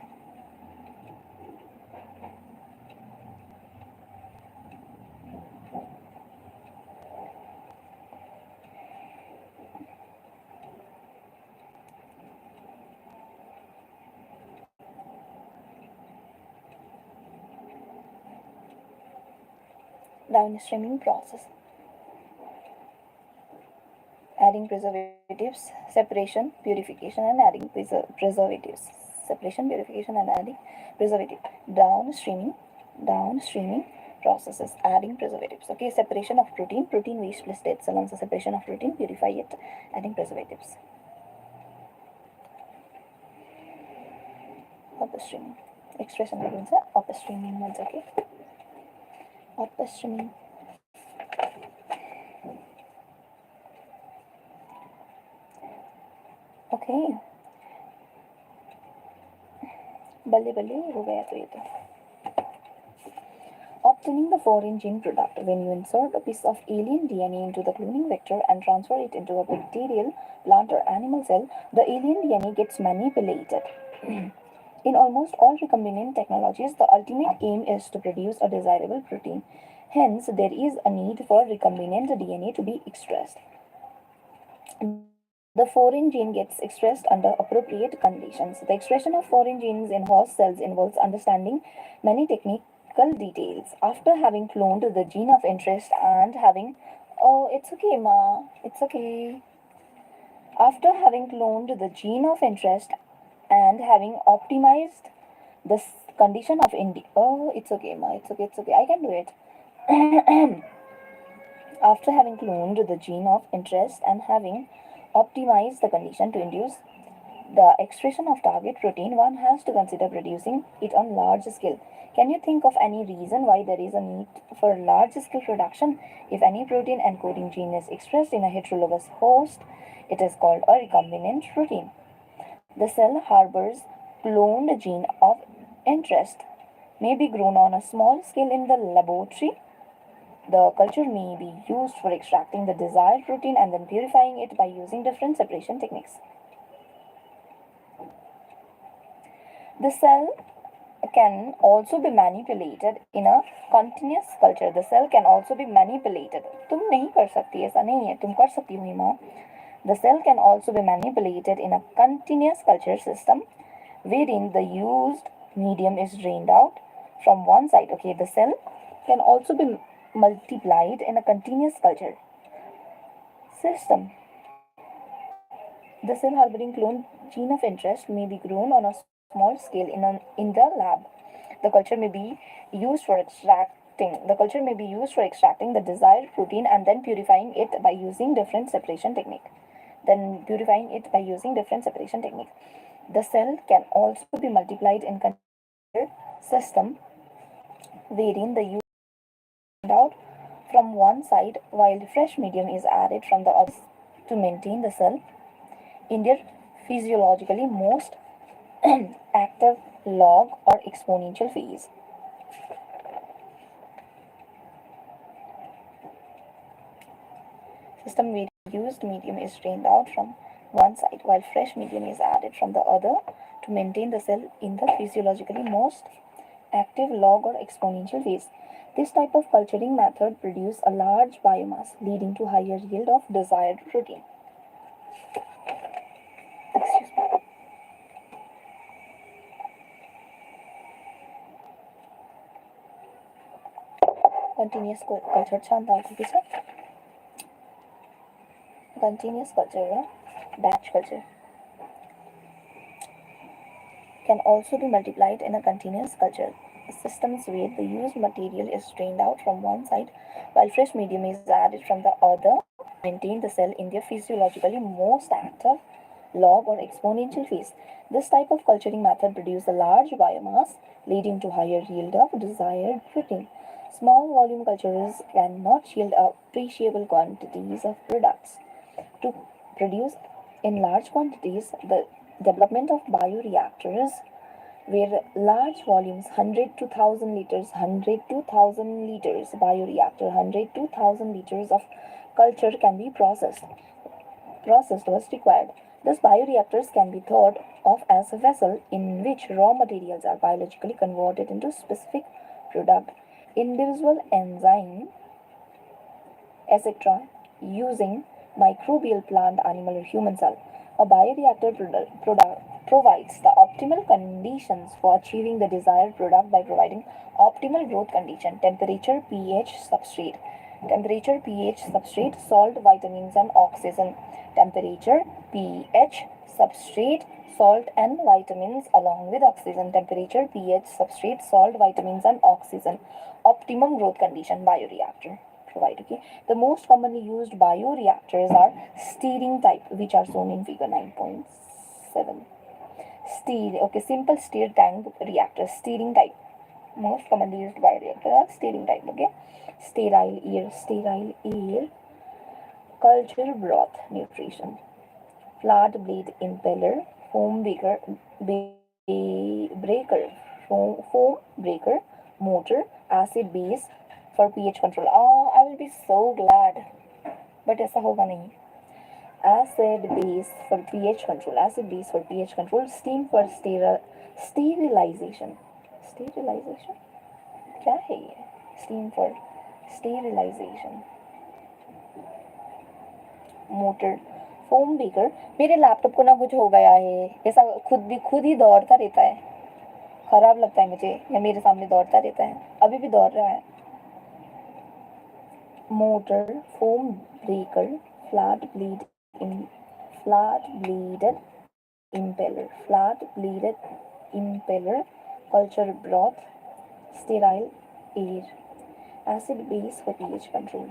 Downstreaming process: adding preservatives, separation, purification and adding preservatives. Separation, purification and adding preservative. Downstreaming processes: adding preservatives. Okay, separation of protein waste plus dead cell. Also separation of protein, purify it, adding preservatives. Upstreaming expression means upstreaming means. Okay, upstreaming. Okay, बल्ले बल्ले हो गया तो ये तो. Cloning the foreign gene product. When you insert a piece of alien DNA into the cloning vector and transfer it into a bacterial, plant, or animal cell, the alien DNA gets manipulated. In almost all recombinant technologies, the ultimate aim is to produce a desirable protein. Hence, there is a need for recombinant DNA to be expressed. The foreign gene gets expressed under appropriate conditions. The expression of foreign genes in host cells involves understanding many technical details. After having cloned the gene of interest and having, oh, it's okay, ma, it's okay. After having cloned the gene of interest and having optimized the condition of oh, it's okay, ma, it's okay, I can do it. After having cloned the gene of interest and having optimized the condition to induce the expression of target protein, one has to consider producing it on large scale. Can you think of any reason why there is a need for large scale production? If any protein encoding gene is expressed in a heterologous host, it is called a recombinant protein. The cell harbors cloned gene of interest may be grown on a small scale in the laboratory. The culture may be used for extracting the desired protein and then purifying it by using different separation techniques. The cell can also be manipulated in a continuous culture. The cell can also be manipulated. तुम नहीं कर सकती, ऐसा नहीं है, तुम कर सकती हो हिमा. The cell can also be manipulated in a continuous culture system wherein the used medium is drained out from one side. Okay, the cell can also be multiplied in a continuous culture system. The cell harboring cloned gene of interest may be grown on a small scale in the lab. The culture may be used for extracting the desired protein and then purifying it by using different separation technique. The cell can also be multiplied in continuous system wherein the used out from one side while fresh medium is added from the other to maintain the cell in their physiologically most active log or exponential phase. System where used medium is drained out from one side while fresh medium is added from the other to maintain the cell in the physiologically most active log or exponential phase. This type of culturing method produces a large biomass, leading to higher yield of desired protein. Excuse me. Continuous culture continuous culture, batch culture can also be multiplied in a continuous culture. Systems where the used material is drained out from one side while fresh medium is added from the other maintain the cell in their physiologically most active log or exponential phase. This type of culturing method produces a large biomass leading to higher yield of desired protein. Small volume cultures cannot yield appreciable quantities of products. To produce in large quantities, the development of bioreactors where large volumes 100 to 1000 liters bioreactor 100 to 1000 liters of culture can be processed was required. Thus bioreactors can be thought of as a vessel in which raw materials are biologically converted into specific product. Individual enzyme etc. using microbial, plant, animal or human cell. A bioreactor provides the optimal conditions for achieving the desired product by providing optimal growth condition, temperature, pH, substrate. Temperature, pH, substrate, salt, vitamins and oxygen. Temperature, pH, substrate, salt and vitamins along with oxygen. Temperature, pH, substrate, salt, vitamins and oxygen. Optimum growth condition bioreactor. Okay. The most commonly used bioreactors are stirring type, which are shown in figure 9.7. Okay, simple stir tank reactor, stirring type. Most commonly used bioreactors are stirring type. Okay, sterile air, culture broth nutrition, flat blade impeller, foam breaker, motor, acid base for pH control. Oh, I will be so glad, but ऐसा होगा नहीं. Acid base for pH control. Acid base for pH control. Steam for sterilization. Sterilization? क्या है ये? Steam for sterilization. Motor. Foam baker. मेरे laptop को ना कुछ हो गया है, ऐसा खुद ही दौड़ता रहता है, खराब लगता है मुझे. या मेरे सामने दौड़ता रहता है, अभी भी दौड़ रहा है. Motor, foam breaker, flat bleed in flat bladed impeller, culture broth, sterile air. Acid base for pH control.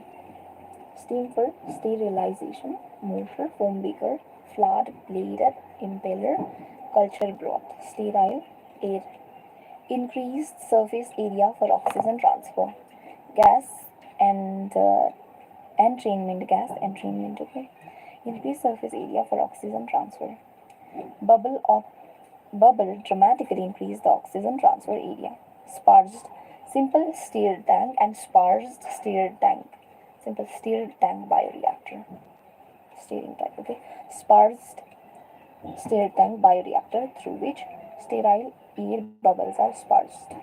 Steam for sterilization. Motor, foam beaker, flat bladed impeller, culture broth, sterile air. Increased surface area for oxygen transfer. Gas entrainment. Okay. Increased surface area for oxygen transfer. Bubble dramatically increase the oxygen transfer area. Sparged. Simple stirred tank and sparged stirred tank. Simple stirred tank bioreactor. Stirring tank, okay. Sparged stirred tank bioreactor through which sterile air bubbles are sparged.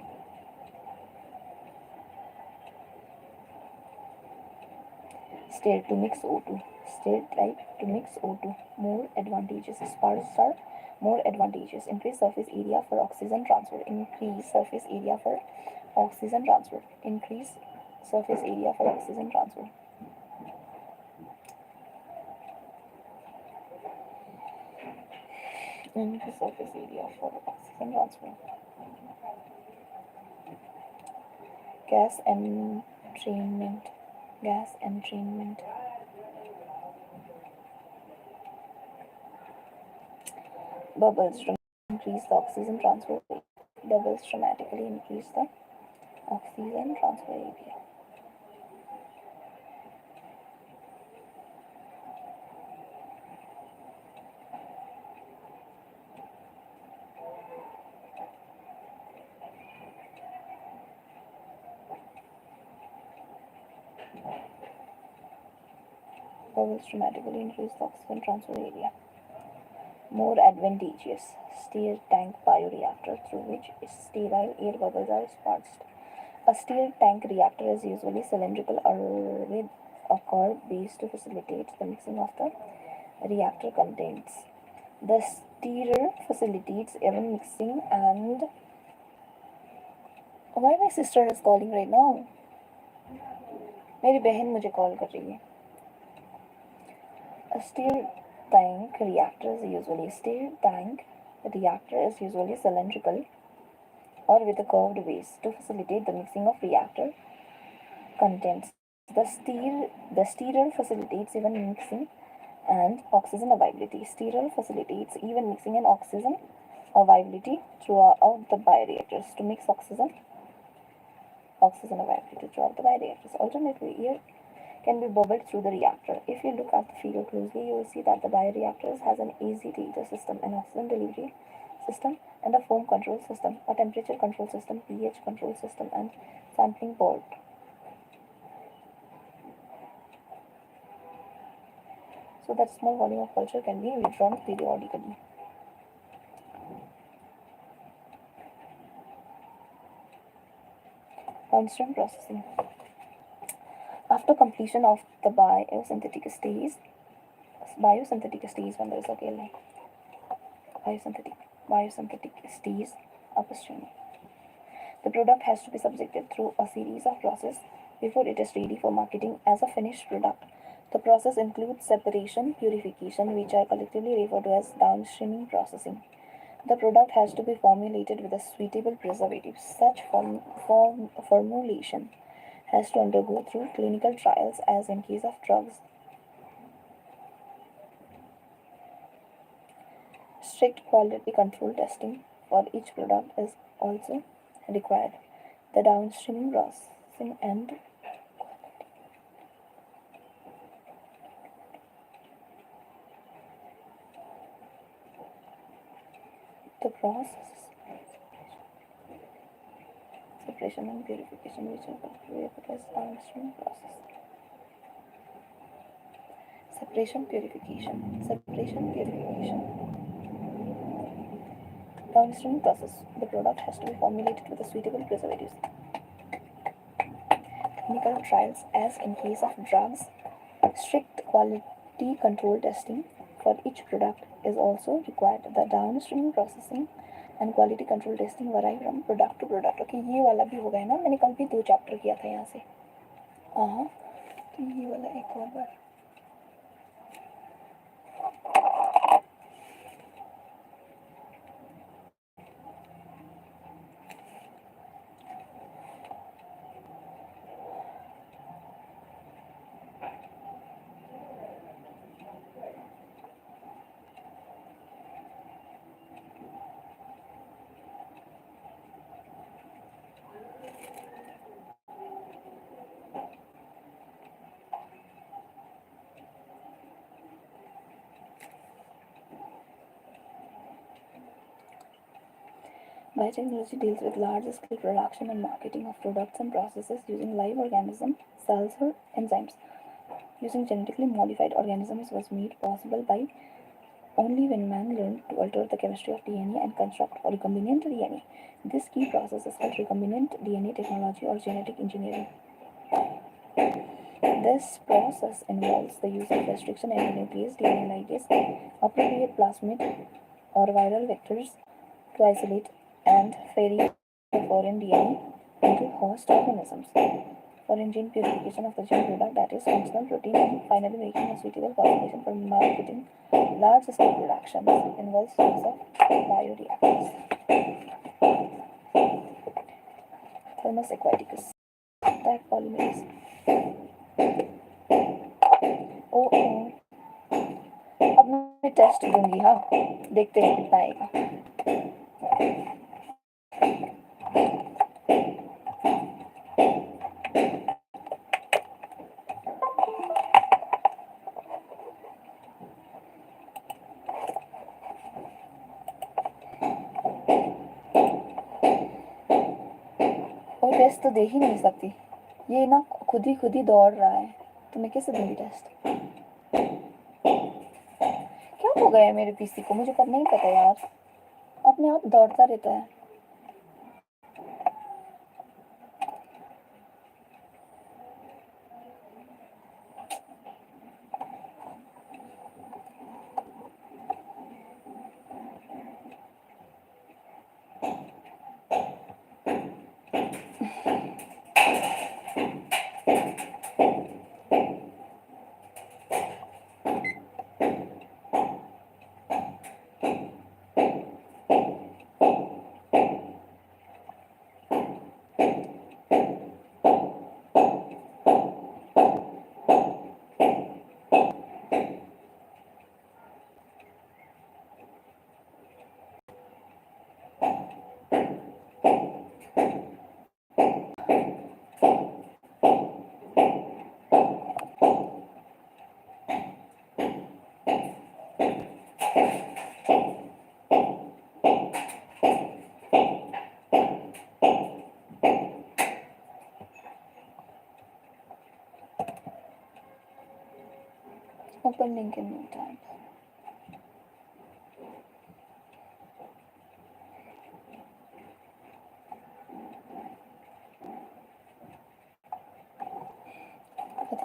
Stirred to mix O2. Stirred like to mix O2. More advantages. Sparged are more advantageous. Increase surface area for oxygen transfer. Increase surface area for oxygen transfer. Increase surface area for oxygen transfer. Increase surface area for oxygen transfer. Gas entrainment. Bubbles increase the oxygen transfer rate. Bubbles dramatically increase the oxygen transfer area. Bubbles dramatically increase the oxygen transfer area. More advantageous. Stirred tank bioreactor through which sterile air bubbles are sparged. A stirred tank reactor is usually cylindrical or with a curved base to facilitate the mixing of the reactor contents. The stirrer facilitates even mixing and... Why my sister is calling right now? मेरी बहन मुझे call कर रही है. A stirred tank reactor is usually cylindrical or with a curved base to facilitate the mixing of reactor contents. The stirrer facilitates even mixing and oxygen availability. Stirrer facilitates even mixing and oxygen availability throughout the bioreactors to mix oxygen availability throughout the bioreactors. Alternately, air can be bubbled through the reactor. If you look at the figure closely, you will see that the bioreactors has an agitation system, an oxygen delivery system, and a foam control system, a temperature control system, pH control system, and sampling port. So that small volume of culture can be withdrawn periodically. Downstream processing. After completion of the biosynthetic stage when there is a biosynthetic stage upstream, the product has to be subjected through a series of processes before it is ready for marketing as a finished product. The process includes separation, purification, which are collectively referred to as downstreaming processing. The product has to be formulated with a suitable preservative. Such formulation has to undergo through clinical trials as in case of drugs. Strict quality control testing for each product is also required. The downstreaming processing and separation and purification, which are calculated as downstream process. Separation, purification. Separation, purification. Downstream process. The product has to be formulated with a suitable preservatives. Clinical trials, as in case of drugs, strict quality control testing for each product is also required. The downstream processing and quality control testing vary from product to product. Okay, ये वाला भी हो गया ना, मैंने कल भी 2 chapter किया था यहाँ से. हाँ, तो ये वाला एक और बार. Biotechnology deals with large-scale production and marketing of products and processes using live organisms, cells, or enzymes. Using genetically modified organisms was made possible by only when man learned to alter the chemistry of DNA and construct recombinant DNA. This key process is called recombinant DNA technology or genetic engineering. This process involves the use of restriction endonuclease, DNA ligase, appropriate plasmid or viral vectors to isolate and ferry the foreign DNA into host organisms. For gene purification of the gene product, that is functional protein, and finally making a suitable formulation for marketing, large-scale productions involves use of bioreactors. Thermus aquaticus. That polymerase. ओ अब मैं test दूंगी. हाँ, देखते हैं कितना आएगा. और test तो दे ही नहीं सकती, ये ना खुद ही दौड़ रहा है, तो मैं कैसे दूंगी टेस्ट. क्या हो गया है मेरे पीसी को, मुझे नहीं पता यार, अपने आप दौड़ता रहता है. Open link in no time.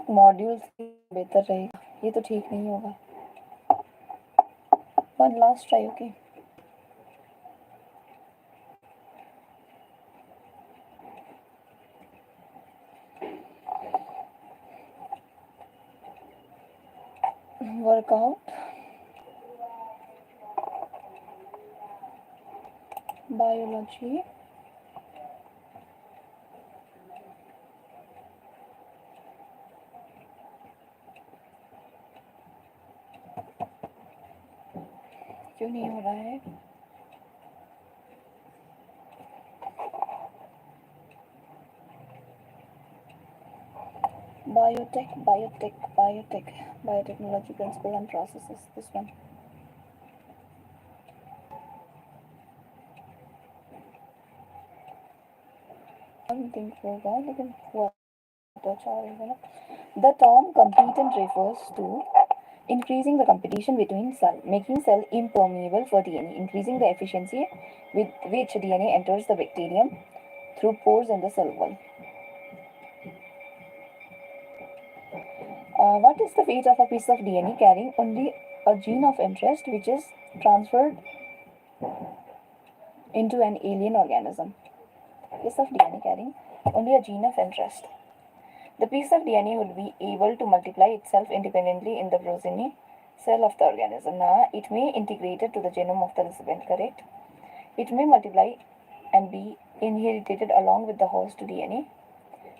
Modules बेहतर रहेगा, ये तो ठीक नहीं होगा. One last try. Okay, workout biology क्यों नहीं हो रहा है. Biotechnology principle and processes. This one. Something होगा, लेकिन हुआ तो अच्छा रहेगा ना. The term competent refers to increasing the competition between cell, making cell impermeable for DNA, increasing the efficiency with which DNA enters the bacterium through pores in the cell wall. What is the fate of a piece of DNA carrying only a gene of interest which is transferred into an alien organism? Piece of DNA carrying only a gene of interest. The piece of DNA would be able to multiply itself independently in the progeny cell of the organism. Now, it may integrate to the genome of the recipient, correct? It may multiply and be inherited along with the host DNA.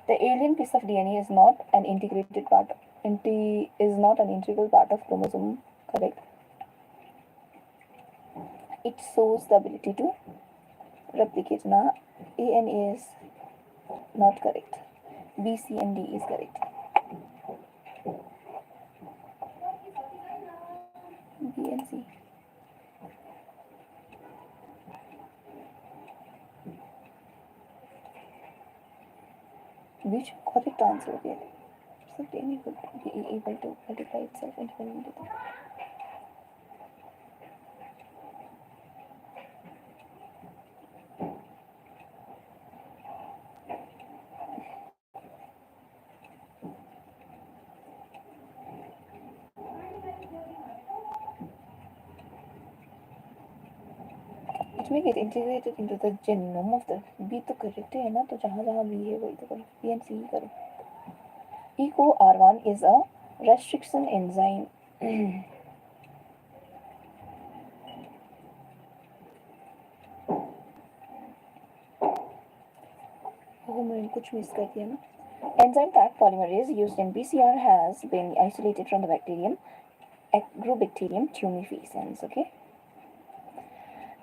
The alien piece of DNA is not an integrated part, is not an integral part of chromosome, correct? It shows the ability to replicate. Now, A and A is not correct. B, C, and D is correct. B and C. Which correct answer really? So DNA would be able to multiply itself independently. It may get integrated into the genome of the. B तो correct है ना, तो जहाँ जहाँ B है वही तो करो. B and C करो. EcoR1 is a restriction enzyme. Oh, मैंने कुछ मिस कर दिया ना. Enzyme packed polymerase used in PCR has been isolated from the bacterium Agrobacterium tumefaciens. Okay.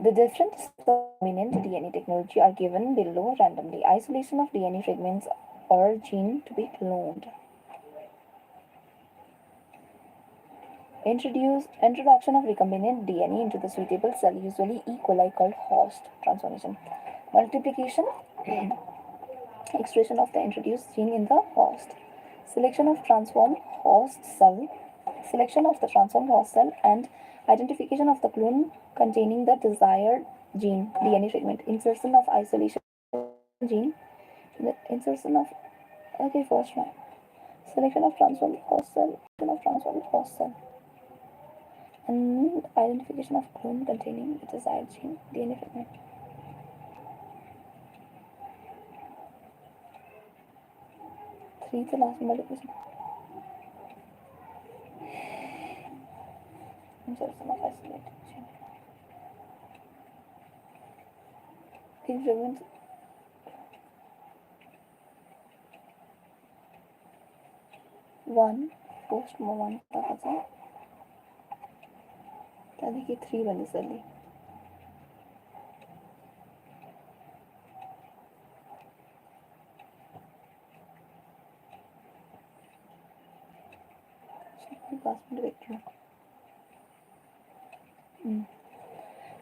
The different recombinant DNA technology are given below randomly. Isolation of DNA fragments or gene to be cloned. Introduction of recombinant DNA into the suitable cell, usually E. coli, called host transformation. Multiplication, expression of the introduced gene in the host. Selection of transformed host cell. Selection of the transformed host cell and identification of the clone containing the desired gene DNA fragment. Insertion of isolation gene. The insertion of first one. Selection of transformed host cell. And identification of clone containing the desired gene DNA fragment. Three the last multiplication. Insertion of isolated gene. Influence. One post one था देखिए 3 बने सली.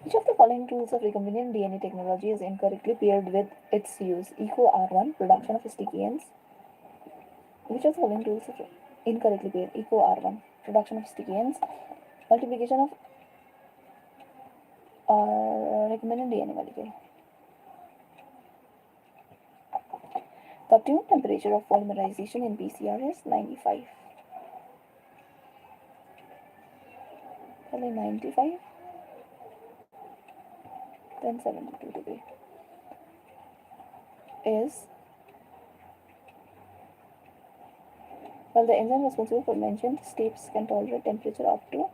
Which of the following tools of recombinant DNA technology is incorrectly paired with its use? EcoR1, production of stickians. Which of the following tools of incorrectly paired? EcoR1, production of stickians, multiplication of recombinant DNA molecule. The optimum temperature of polymerization in PCR is 95. 95, then 72 degrees is, while the enzyme responsible for mentioned steps can tolerate temperature up to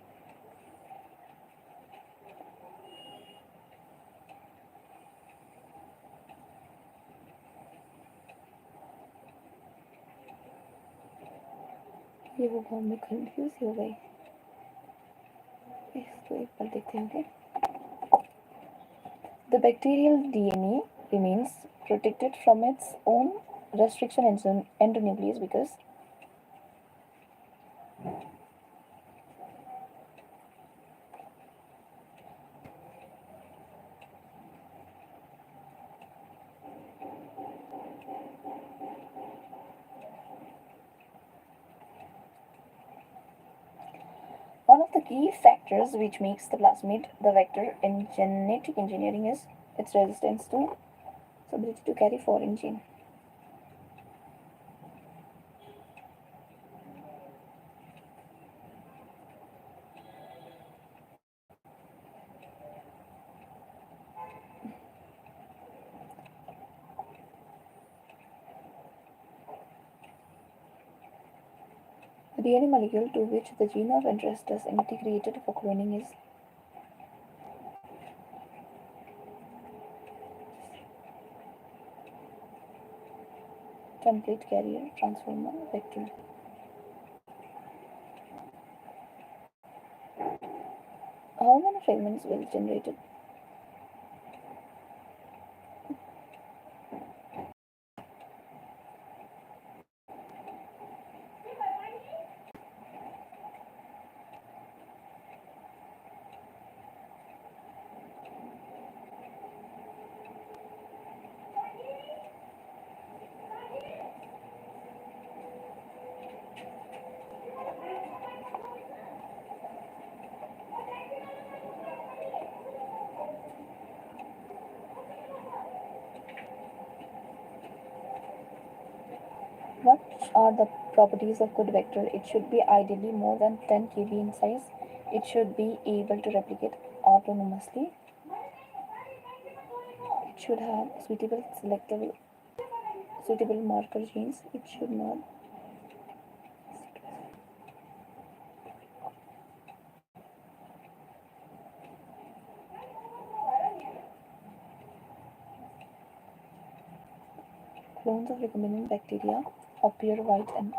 ये होगा, मैं confuse हो गई. इसको एक बार देखते हैं. The bacterial DNA remains protected from its own restriction endonuclease because key factors which makes the plasmid the vector in genetic engineering is its resistance to its ability to carry foreign gene. The DNA molecule to which the gene of interest is integrated for cloning is template carrier transformer vector. How many fragments will generated? What are the properties of good vector? It should be ideally more than 10 kb in size. It should be able to replicate autonomously. It should have suitable marker genes. It should not clones of recombinant bacteria appear white and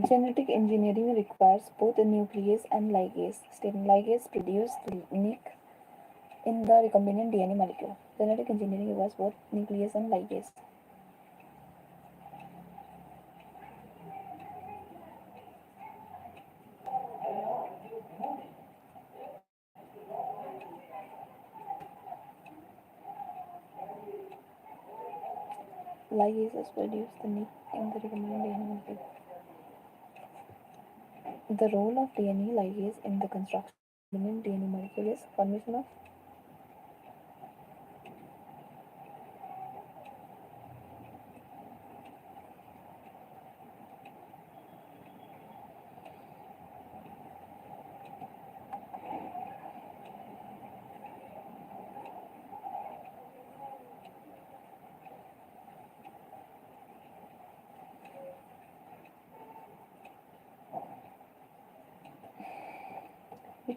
genetic engineering requires both a nuclease and ligase. Stating ligase produce the nick in the recombinant DNA molecule. Genetic engineering requires both nuclease and ligase. Ligases produce the nick in the recombinant DNA molecule. The role of DNA ligase in the construction of recombinant DNA molecule is formation of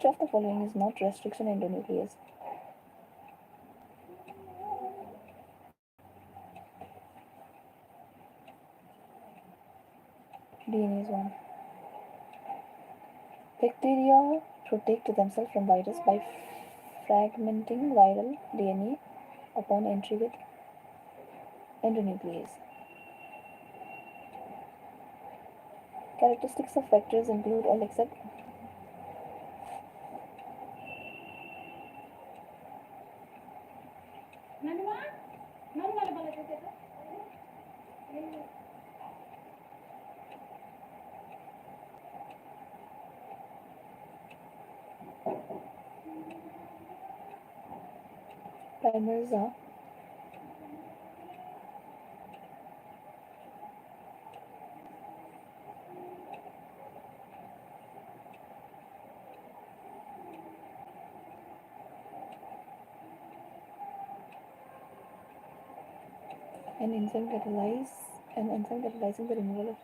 which of the following is not restriction endonuclease? DNA is one. Bacteria protect themselves from virus by fragmenting viral DNA upon entry with endonuclease. Characteristics of vectors include all except primers are an enzyme catalyzing the removal of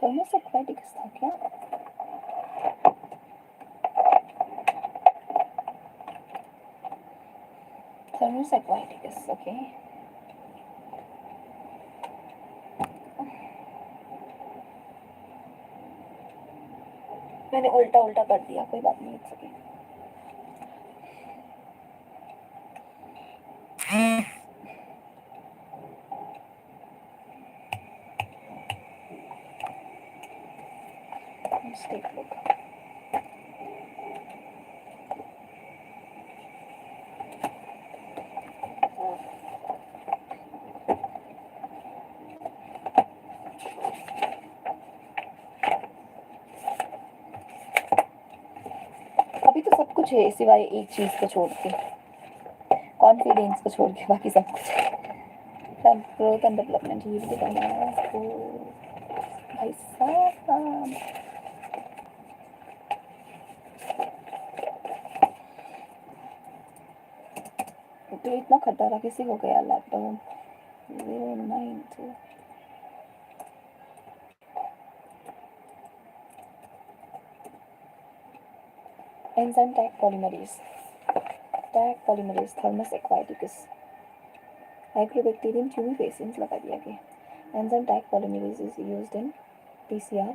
thermos aquatics था क्या? Thermos aquatics, okay. मैंने उल्टा उल्टा कर दिया, कोई बात नहीं, it's okay. Let's take a look. अभी तो सब कुछ है सिवाय एक चीज को छोड़ के, कॉन्फिडेंस को छोड़ के बाकी सब कुछ है। ग्रोथ एंड डेवलपमेंट ये भी करना है तो भाई साहब। तो इतना खतरा कैसे हो गया laptop 092। Enzyme taq polymerase thermus aquaticus microbacterium tumefaciens लगा दिया गया। Enzyme taq polymerase is used in PCR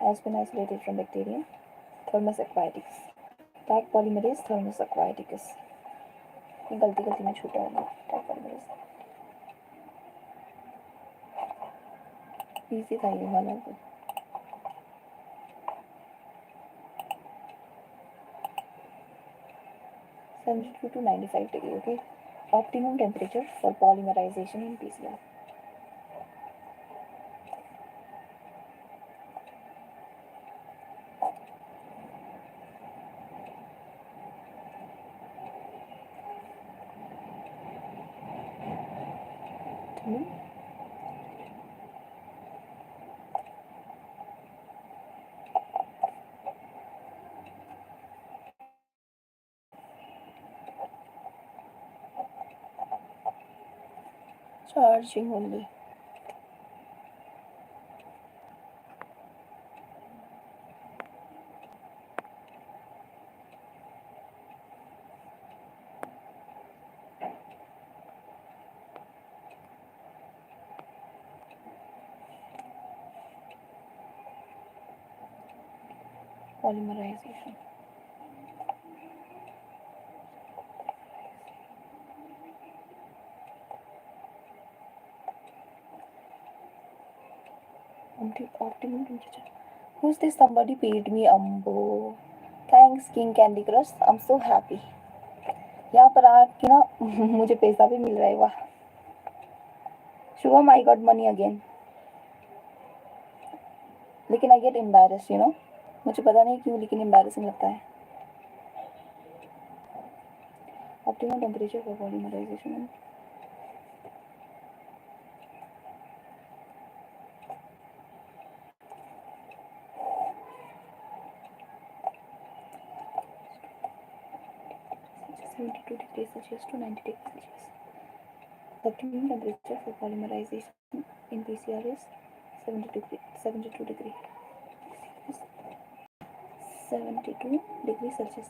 has been isolated from bacterium thermus aquaticus. Taq polymerase thermus aquaticus, ये गलती में छूटा होगा। टैग पॉलीमरेज इजी था ये वाला। 72 to 95 degree, okay. Optimum temperature for polymerization in PCR. Charging only. Polymerization. Optimum temperature. Who's this? Somebody paid me Ambo. Thanks King Candy Crush. I'm so happy. यहाँ पर आके ना मुझे पैसा भी मिल रहा है, वाह। Shubham, I got money again. लेकिन I get embarrassed, you know. मुझे पता नहीं क्यों, लेकिन embarrassing लगता है। Optimum temperature for polymerization. degrees Celsius to 90 degrees Celsius. Optimum temperature for polymerization in PCR is 72 degrees 72 degrees Celsius.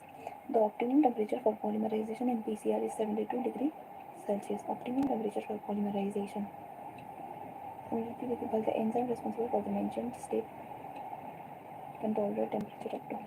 The optimum temperature for polymerization in PCR is 72 degrees Celsius. Optimum temperature for polymerization. 72 degrees, while the enzyme responsible for the mentioned step can tolerate temperature up to.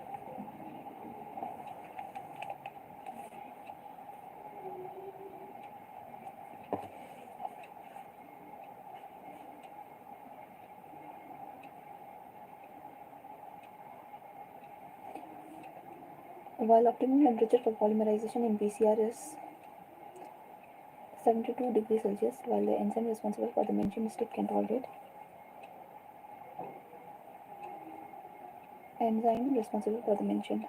While optimum temperature for polymerization in PCR is 72 degrees Celsius, while the enzyme responsible for the mentioned step can tolerate. Enzyme responsible for the mentioned.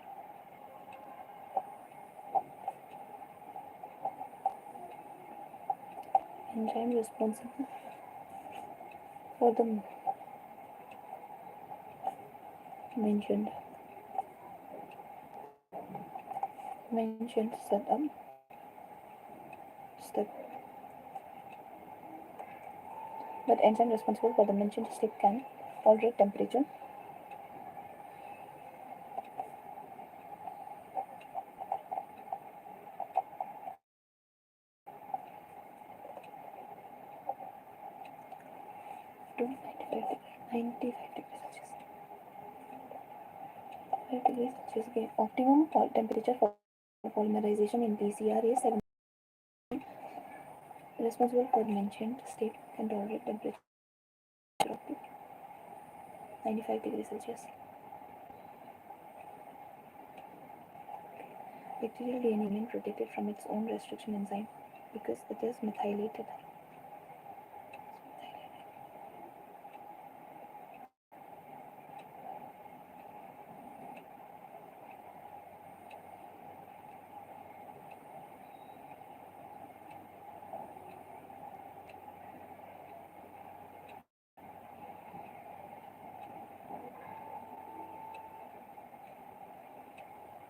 Enzyme responsible for the mentioned step, but enzyme responsible for the mentioned step can tolerate temperature. To 95 degrees Celsius. 5 degrees Celsius. Okay. Optimum temperature for polymerization in PCR is 7. Responsible for mentioned state can tolerate temperature up to 95 degrees Celsius. Bacterial DNA remains protected from its own restriction enzyme because it is methylated.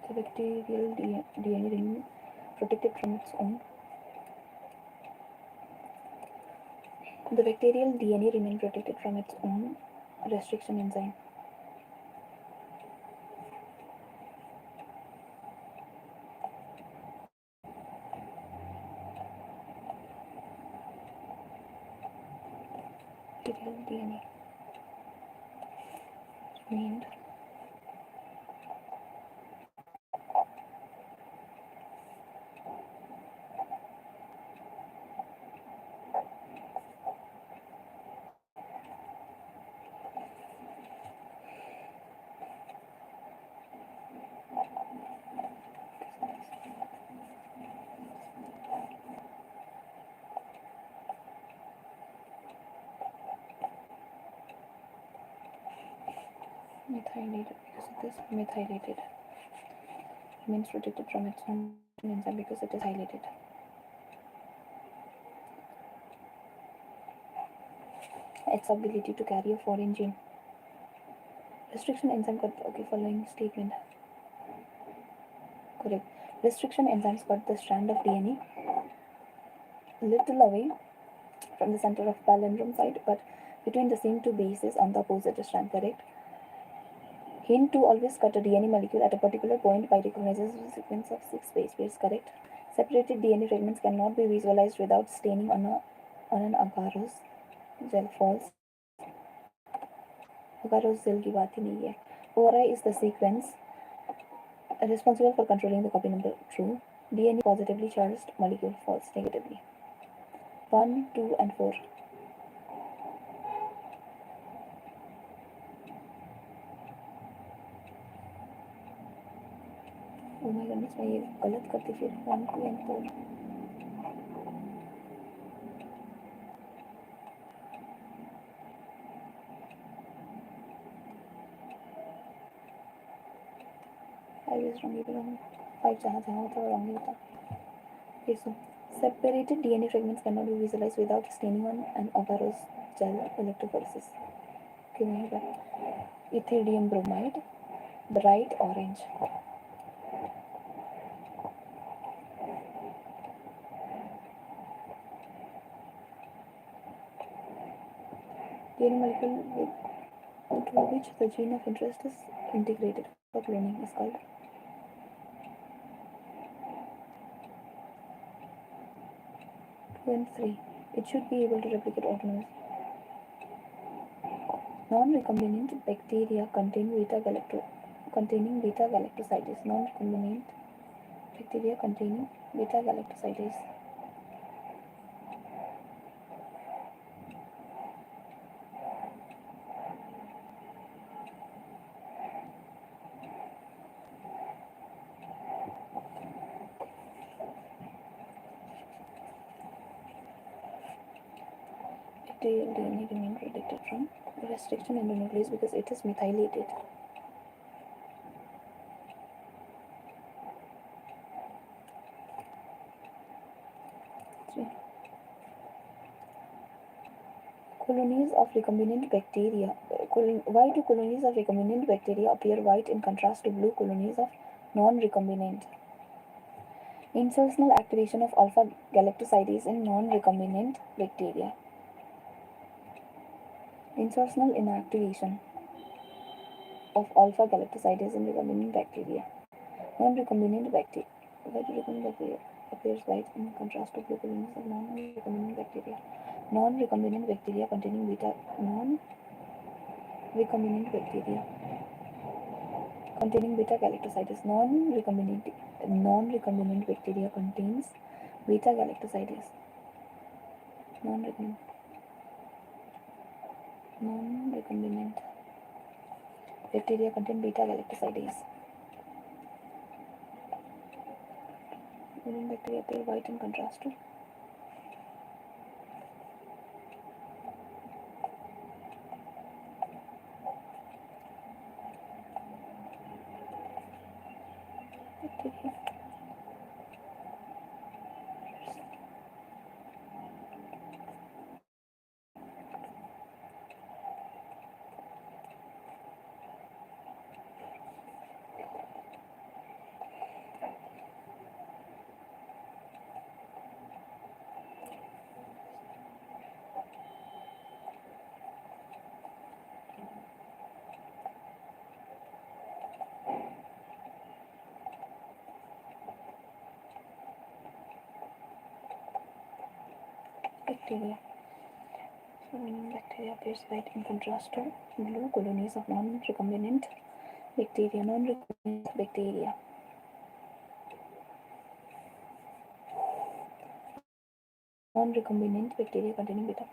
The bacterial DNA remains protected from its own. The bacterial DNA remains protected from its own restriction enzyme. Bacterial DNA remained methylated because it is methylated. Remains protected from its own enzyme because it is hylated. Its ability to carry a foreign gene. Restriction enzyme cut. Okay, following statement. Correct. Restriction enzymes cut the strand of DNA little away from the center of palindrome site, but between the same two bases on the opposite strand. Correct. Hint to always cut a DNA molecule at a particular point by recognizing a sequence of 6 base pairs. Correct. Separated DNA fragments cannot be visualized without staining on an agarose gel. False. Agarose gel की बात ही नहीं है. ORI is the sequence responsible for controlling the copy number. True. DNA positively charged molecule. False. Negatively. 1, 2 and 4. Oh my goodness, मैं ये गलत करती फिर. 1, 2 and 4. I was wrong. ये भी wrong. 5 जहाँ जहाँ होता है wrong ही होता. Okay, so separated DNA fragments cannot be visualized without staining on an agarose gel electrophoresis. Okay, वहीं पर ethidium bromide, bright orange. DNA molecule to which the gene of interest is integrated for cloning is called. And 3. It should be able to replicate autonomous. Non-recombinant bacteria containing beta-galactosidase. Non-recombinant bacteria containing beta-galactosidase. Bacterial DNA remain protected from restriction endonuclease because it is methylated. Colonies of recombinant bacteria. Why do colonies of recombinant bacteria appear white in contrast to blue colonies of non-recombinant? Insertional activation of alpha-galactosidase in non-recombinant bacteria. Insertional inactivation of alpha galactosidase in recombinant bacteria. Non-recombinant bacteria. Why do recombinant bacteria appears white in contrast to blue colonies of non-recombinant bacteria? Non-recombinant bacteria containing beta non-recombinant bacteria containing beta galactosidase. Non-recombinant bacteria contains beta galactosidase. Non-recombinant bacteria contain beta galactosidase. Bacteria appear white in contrast to bacteria. Bacteria. Bacteria appears white in contrast to blue colonies of non-recombinant bacteria. Non-recombinant bacteria. Non-recombinant bacteria containing beta.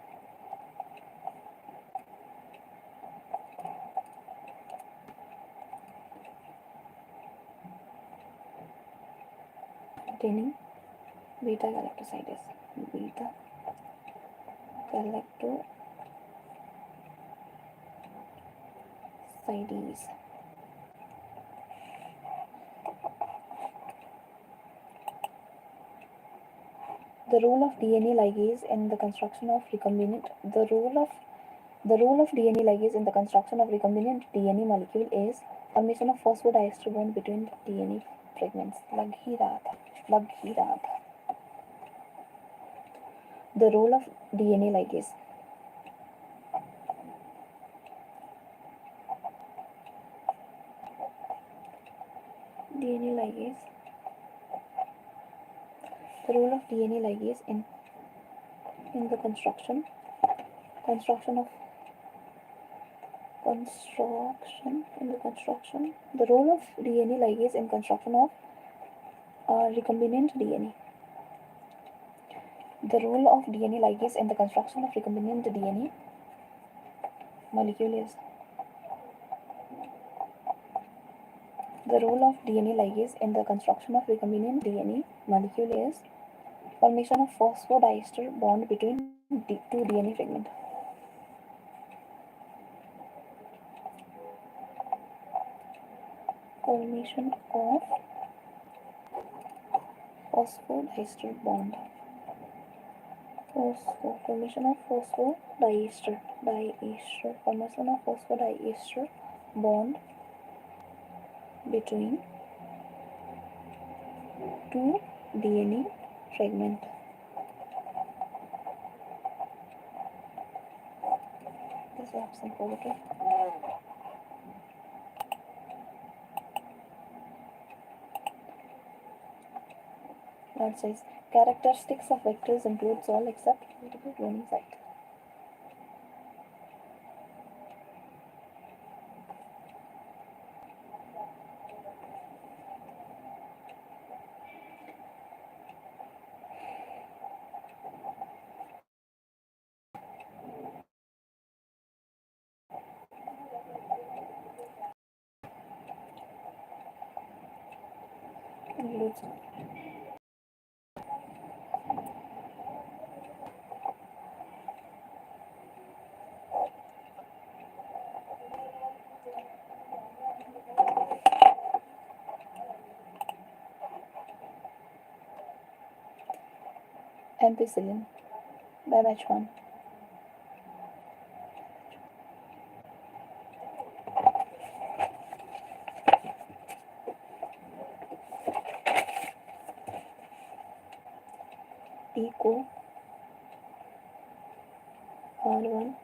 Containing beta galactosidase. Beta galactosidase. The role of DNA ligase in the construction of recombinant. The role of DNA ligase in the construction of recombinant DNA molecule is formation of phosphodiester bond between DNA fragments. लग ही रहा था. The role of DNA ligase. DNA ligase. The role of DNA ligase in the construction of the role of DNA ligase in construction of recombinant DNA. The role of DNA ligase in the construction of recombinant DNA molecule is. The role of DNA ligase in the construction of recombinant DNA molecule is formation of phosphodiester bond between two DNA fragments. Formation of phosphodiester bond. Formation of phosphodiester bond between two DNA fragments. This is absent positive. Large size. Characteristics of vectors includes all except multiple cloning site. Includes ampicillin by batch 1. Eco R1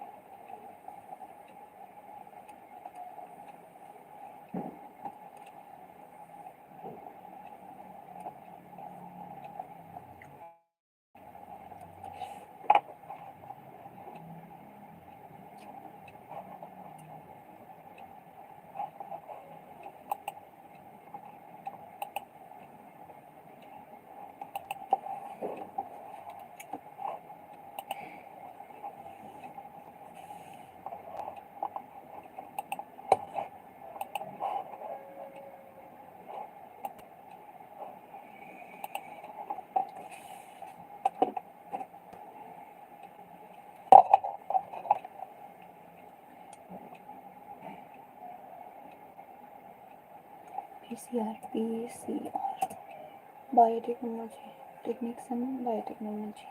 PCR biotechnology, techniques and biotechnology.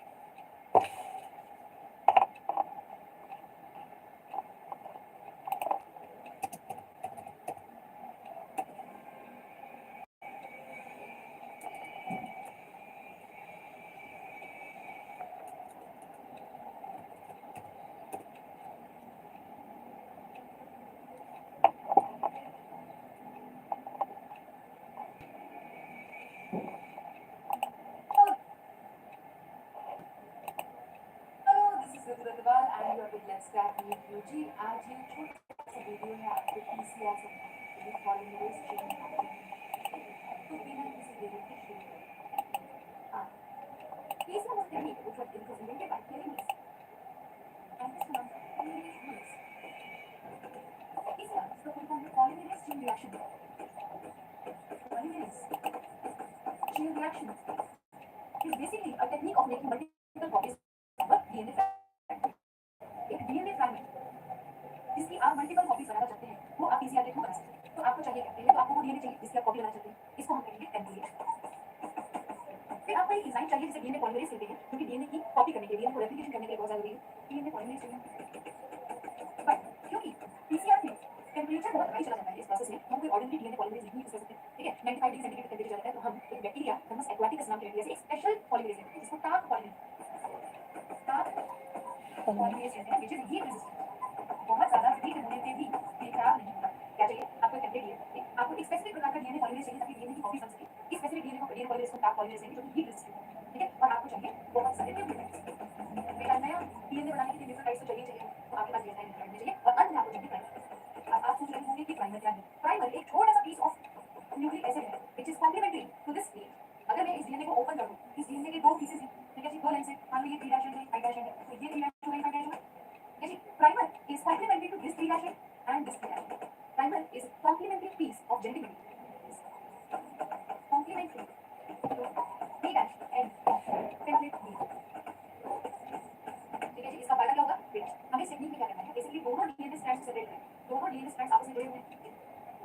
And your let's crack new beauty आज ये छोटा सा video है आपको PCR से polymerase chain तो बिना किसी देरी के शुरू करें हाँ PCR was technique which was invented by Polymerase and this one is PCR so we call it polymerase chain reaction polymerase chain reaction is basically a technique of making multiple copies of a DNA fragment एक DNA fragment जिसकी आप multiple copies बनाना चाहते हैं वो आप PCR के through बना सकते हैं तो आपको चाहिए क्या पहले तो आपको वो डीएनए चाहिए जिसकी आप कॉपी बनाना चाहते हैं इसको हम कहेंगे टेम्पलेट फिर आपको एक एंजाइम चाहिए जिसे डीएनए पॉलीमरेज कहते हैं क्योंकि डीएनए की कॉपी करने के लिए डीएनए को रेप्लिकेशन करने के लिए बहुत जरूरी है डीएनए पॉलीमरेज चाहिए बट क्योंकि पीसीआर में टेम्परेचर बहुत हाई चला जाता है इस प्रोसेस में हम कोई ऑर्डिनरी डीएनए पॉलीमरेज नहीं यूज कर सकते ठीक है 95 डिग्री सेंटीग्रेड टेम्परेचर जाता है तो हम एक बैक्टीरिया थर्मस एक्वाटिकस नाम के बैक्टीरिया से एक स्पेशल पॉलीमरेज लेते हैं जिसको टार्क पॉलीमरेज कहते हैं व्हिच इज हीट रेजिस्टेंट बहुत ज्यादा हीट होने पे भी ये खराब नहीं होता क्या चाहिए आपको टेम्पलेट चाहिए आपको एक स्पेसिफिक प्रकार का डीएनए पॉलीमरेज चाहिए ताकि डीएनए की कॉपी बन सके इस स्पेसिफिक डीएनए पॉलीमरेज को टार्क पॉलीमरेज चाहिए जो कि हीट रेजिस्टेंट है ठीक है और आपको चाहिए बहुत सारे टेम्पलेट्स फिर नया डीएनए बनाने के लिए न्यूक्लियोटाइड्स तो चाहिए तो आपके पास डीएनए न्यूक्लियोटाइड चाहिए और अंत में आपको चाहिए प्राइमर अब आप सोच रहे होंगे कि प्राइमर क्या है प्राइमर एक छोटा सा पीस ऑफ न्यूक्लिक एसिड है which is complementary to this plate अगर मैं इस डीएनए को ओपन कर दूं इस डीएनए के दो पीसेस हैं ठीक है जी दो लेंथ है मान लो ये 3' है 5' है तो ये 3' हो गई 5' हो गई primer is complementary to this reaction and this reaction. Primer is complementary piece of genetic material. Complementary to D dash and template D. ठीक है जी इसका फायदा क्या होगा वेट हमें इस टेक्निक में क्या करना है बेसिकली दोनों डीएनए स्ट्रैंड्स को सेपरेट करें दोनों डीएनए स्ट्रैंड्स आपस में जुड़े हुए हैं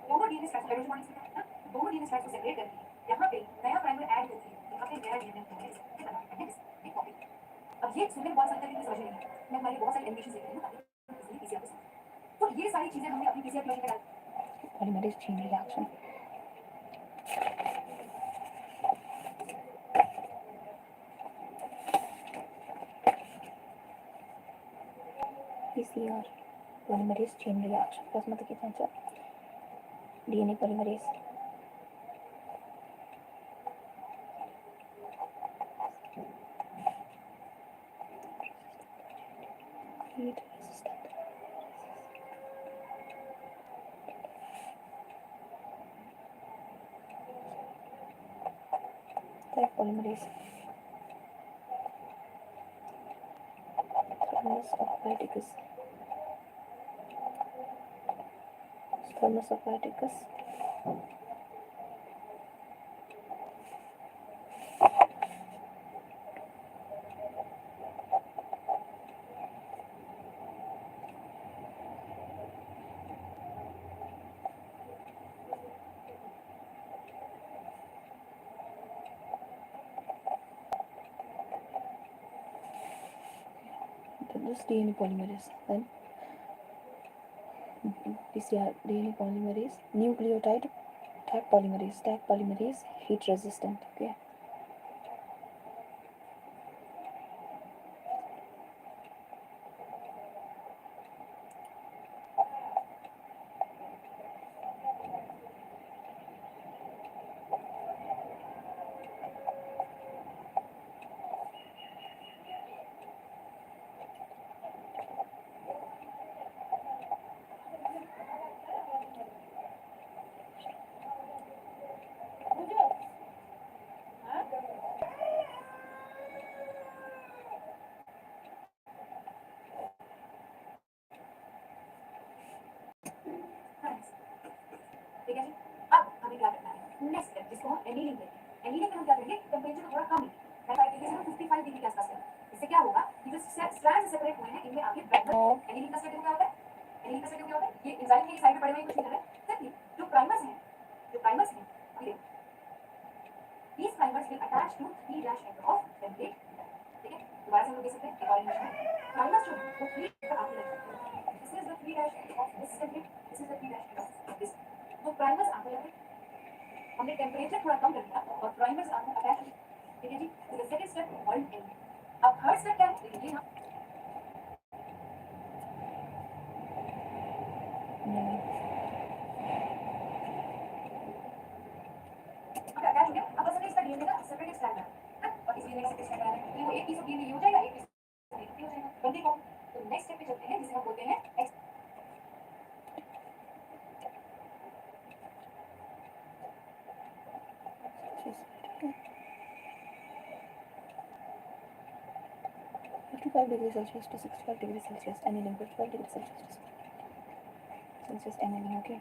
दोनों डीएनए स्ट्रैंड्स को हाइड्रोजन बॉन्ड्स में दोनों डीएनए स्ट्रैंड्स को सेपरेट करके यहाँ पे नया प्राइमर ऐड करके यहाँ पे नया डीएनए बनाते हैं एक कॉपी अब ये सुनने बहुत सारे तरीके से समझ नहीं मैं हमारे बहुत सारे एनिमेशन देख रही हूँ पीसीआर तो ये सारी चीजें हमने अपनी पीसीआर प्रोजेक्ट में डाली Polymerase chain reaction. PCR polymerase chain reaction. बस मतलब कितना अच्छा DNA polymerase heat resistant. Type polymerase. Thermus of Paticus. Thermus of Paticus. This DNA polymerase. Then PCR DNA polymerase, nucleotide tag polymerase, heat resistant. Okay. ठीक है जी अब हमें क्या करना है नेक्स्ट स्टेप जिसको हम एनीलिंग कहते हैं एनीलिंग में हम क्या करेंगे टेम्परेचर को थोड़ा कम लेंगे हम 55 डिग्री के आसपास करेंगे इससे क्या होगा कि जो स्ट्रैंड्स सेपरेट हुए हैं इनमें आगे प्राइमर एनीलिंग का स्टेप क्या होता है एनीलिंग का स्टेप क्या होता है ये एंजाइम के साइड में पड़े हुए कुछ नहीं कर रहे हैं सिंपली जो प्राइमर्स हैं जो प्राइमर्स हैं ये these primers will attach to 3' end of template. ठीक है, दोबारा से हम लोग देख सकते हैं एक और इमेज में प्राइमर्स जो है वो 3 पर आगे लगते हैं. This is the 3' end of this template. This is the 3' end of this. तो प्राइमर्स आगे लगे, हमने टेम्परेचर थोड़ा कम कर दिया और प्राइमर्स आगे अटैच. ठीक है जी, तो the second step called and. अब थर्ड स्टेप क्या है देखिए यहाँ अटैच हो गया. अब बस हमें इसका डीएनए का सेपरेट स्ट्रैंड है और इस डीएनए का सेपरेट स्ट्रैंड है तो वो एक पीस ऑफ डीएनए हो जाएगा, एक पीस हो जाएगा. बनते कौन? तो नेक्स्ट स्टेप पे चलते हैं जिसे हम बोलते हैं Celsius to 65 degrees Celsius, annealing 55 degrees Celsius annealing. Okay.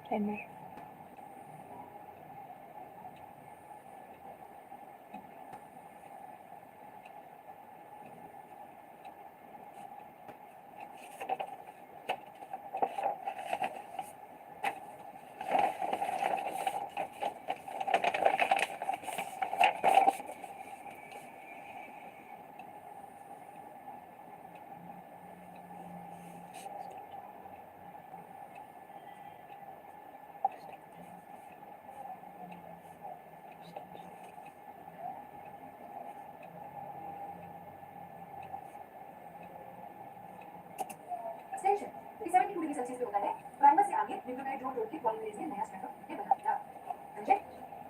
Timer. Extension. ये 72 डिग्री सेल्सियस पे होता है. प्राइमर से आगे न्यूक्लियोटाइड जोड़ के पॉलीमरेज ने नया स्ट्रैंड ये बना दिया. समझे?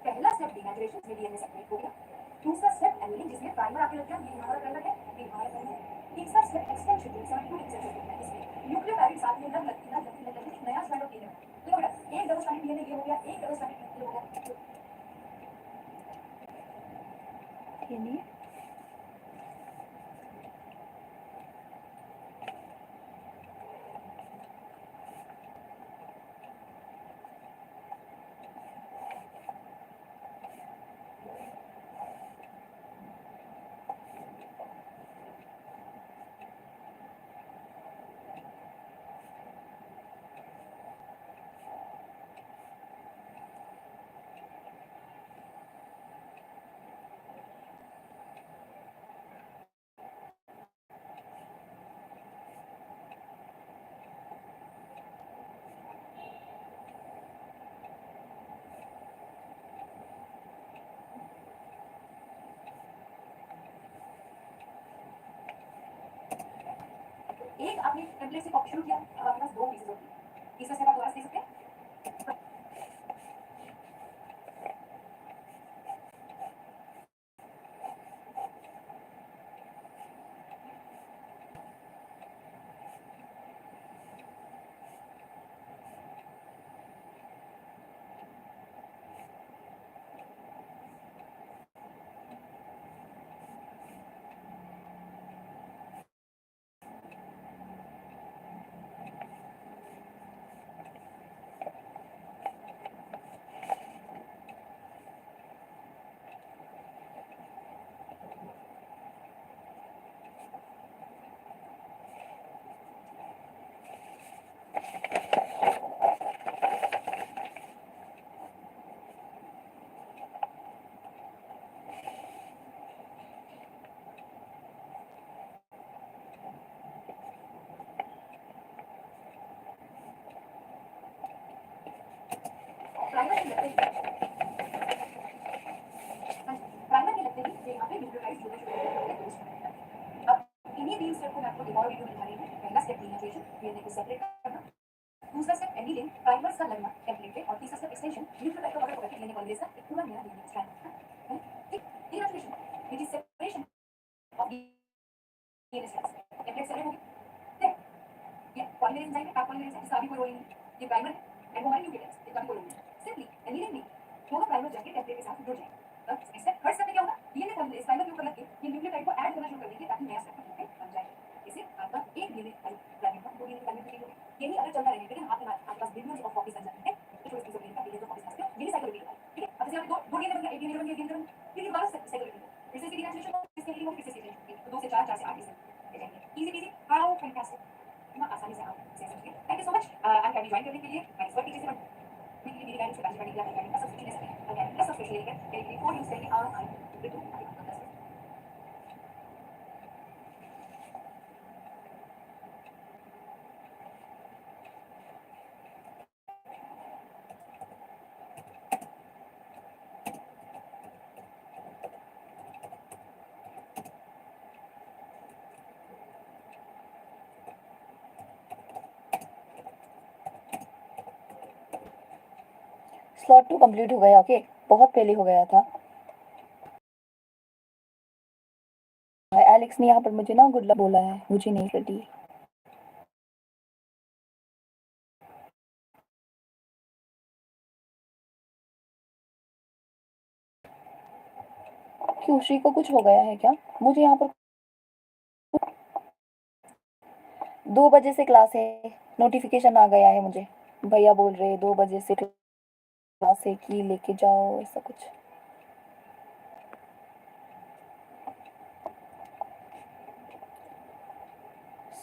पहला स्टेप डिनेचुरेशन में डीएनए सेपरेट हो गया. दूसरा स्टेप एनिलिंग जिसमें प्राइमर आगे लग गया. ये हमारा प्राइमर है, ये हमारा प्राइमर है. तीसरा स्टेप एक्सटेंशन जो 72 डिग्री सेल्सियस होता है. इसमें न्यूक्लियोटाइड साथ में लग नया स्ट्रैंड ऑफ डीएनए. देखो बेटा, एक डबल स्ट्रैंड डीएनए ये हो गया, एक डबल स्ट्रैंड ये हो गया. DNA. एक आपने टेम्पलेट से कॉपी शुरू किया, अब आपके पास दो पीसेस होती है. तीसरा स्टेप आप दोबारा से देख सकते हैं. प्राइमर के लगते स्टेप डीनेचुरेशन, डीएनए को सेपरेट करना, दूसरा स्टेप एंटीलिंग, प्राइमर्स का लगना टेम्पलेट पे, और तीसरा स्टेप एक्सटेंशन, न्यूक्लियोटाइड को कवर करके डीएनए पॉलीमरेज का एक पूरा नया डीएनए स्ट्रैंड है। ठीक, denaturation which is separation of DNA strands, template separate हो गए। ये पॉलीमरेज एंजाइम है, पॉलीमरेज है, इसका भी कोई रोल नहीं है, ये प्राइमर है एंड वो हमारे न्यूक्लियोटाइड्स, इसका भी कोई रोल नहीं है। सिंपली एंटीलिंग में दोनों प्राइमर जाके टेम्पलेट के साथ जुड़ जाएंगे। थर्ड स्टेप में क्या होगा, डीएनए पॉलीमरेज प्राइमर के ऊपर लग के ये न्यूक्लियोटाइड को ऐड करना शुरू कर देंगे ताकि नया स्ट्रक्चर बन जाए। इसे आपका एक डीएनए फ्रैगमेंट का दो डीएनए फ्रैगमेंट चेंज हो गया। यही अगर चलता रहेगा, लेकिन आपके पास बिलियंस ऑफ कॉपीज बन जाती है, तो छोटे पीस ऑफ डीएनए का बिलियंस ऑफ कॉपीज बन जाती है, यही साइकिल रिपीट होता है। ठीक है, अब जैसे आपने दो डीएनए बन गया, एक डीएनए बन गया, एक डीएनए बन गया, फिर ये दोबारा साइकिल रिपीट होता है, फिर से इसकी डीनेचुरेशन हो, इसके लिए हो, फिर से इसकी डीनेचुरेशन, तो 2 से 4, 4 से 8 इसे ले जाएंगे। इजी पीजी, हाउ फैंटास्टिक, इतना आसानी से आप इसे समझिए। Thank you so much Unacademy join करने के लिए। मैं एक्सपर्ट टीचर से वीकली मेरी गाइडेंस के बैच का सब्सक्रिप्शन ले सकते हैं, अनअकैडमी का सब्सक्रिप्शन लेकर मेरे लिए कोड यूज करके आप बिल्कुल आपके काम कर सकते हैं। स्लॉट 2 कंप्लीट हो गया। ओके, बहुत पहले हो गया था। एलेक्स ने यहाँ पर मुझे ना गुड लक बोला है, मुझे नहीं करती। क्यों, श्री को कुछ हो गया है क्या? मुझे यहाँ पर 2 बजे से क्लास है, नोटिफिकेशन आ गया है मुझे, भैया बोल रहे 2 बजे से क्लास है कि लेके जाओ, ऐसा कुछ।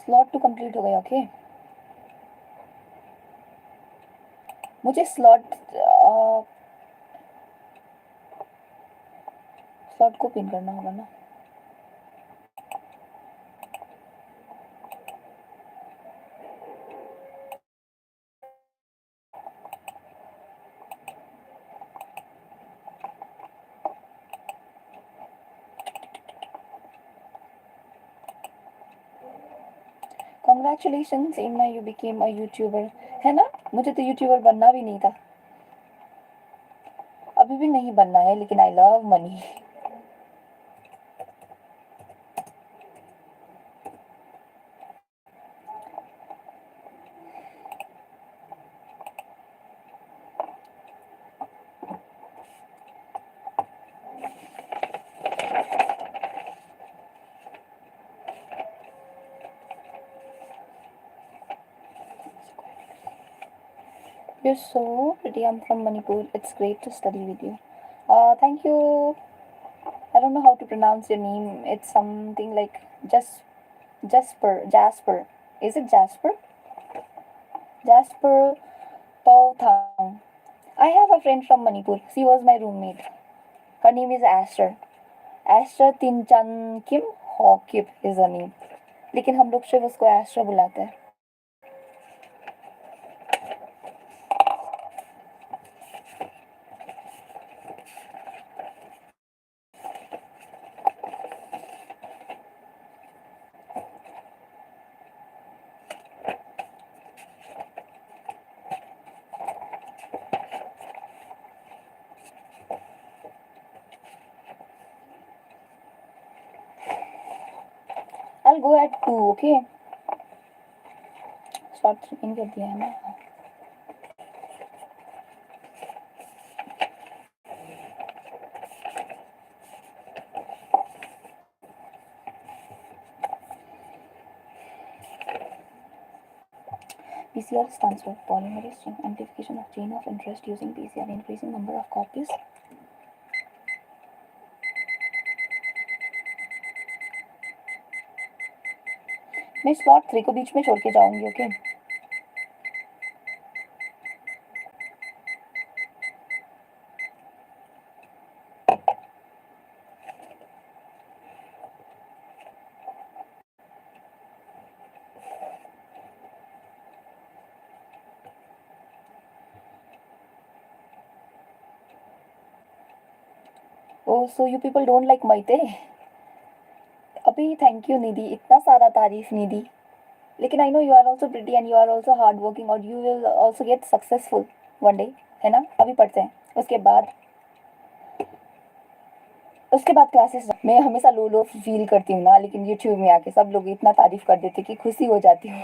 स्लॉट 2 कंप्लीट हो गया। ओके, मुझे स्लॉट को पिन करना होगा ना। कॉन्ग्रेचुलेशन इन्ना, यू बिकेम अ यूट्यूबर, है ना? मुझे तो यूट्यूबर बनना भी नहीं था, अभी भी नहीं बनना है, लेकिन I love money. You're so pretty. I'm from Manipur. It's great to study with you. Thank you. I don't know how to pronounce your name. It's something like just Jasper. Is it Jasper? Jasper Tauthang. I have a friend from Manipur. She was my roommate. Her name is Asher. Asher Tinchan Kim Hokip is her name. लेकिन हम लोग सिर्फ उसको extra बुलाते हैं। I'll go at 2, okay? Start in कर दिया है ना। PCR stands for Polymerase chain, amplification of chain of interest using PCR, increasing number of copies. मैं स्लॉट 3 को बीच में छोड़ के जाऊंगी। Okay, oh so you people don't like माइते। अभी थैंक यू निधि, इतना सारा तारीफ निधि। लेकिन I know you are also pretty and you are also hard working और you will also get successful one day, है ना। अभी पढ़ते हैं, उसके बाद क्लासेस। मैं हमेशा लो लो फील करती हूँ ना, लेकिन यूट्यूब में आके सब लोग इतना तारीफ कर देते कि खुशी हो जाती हूँ।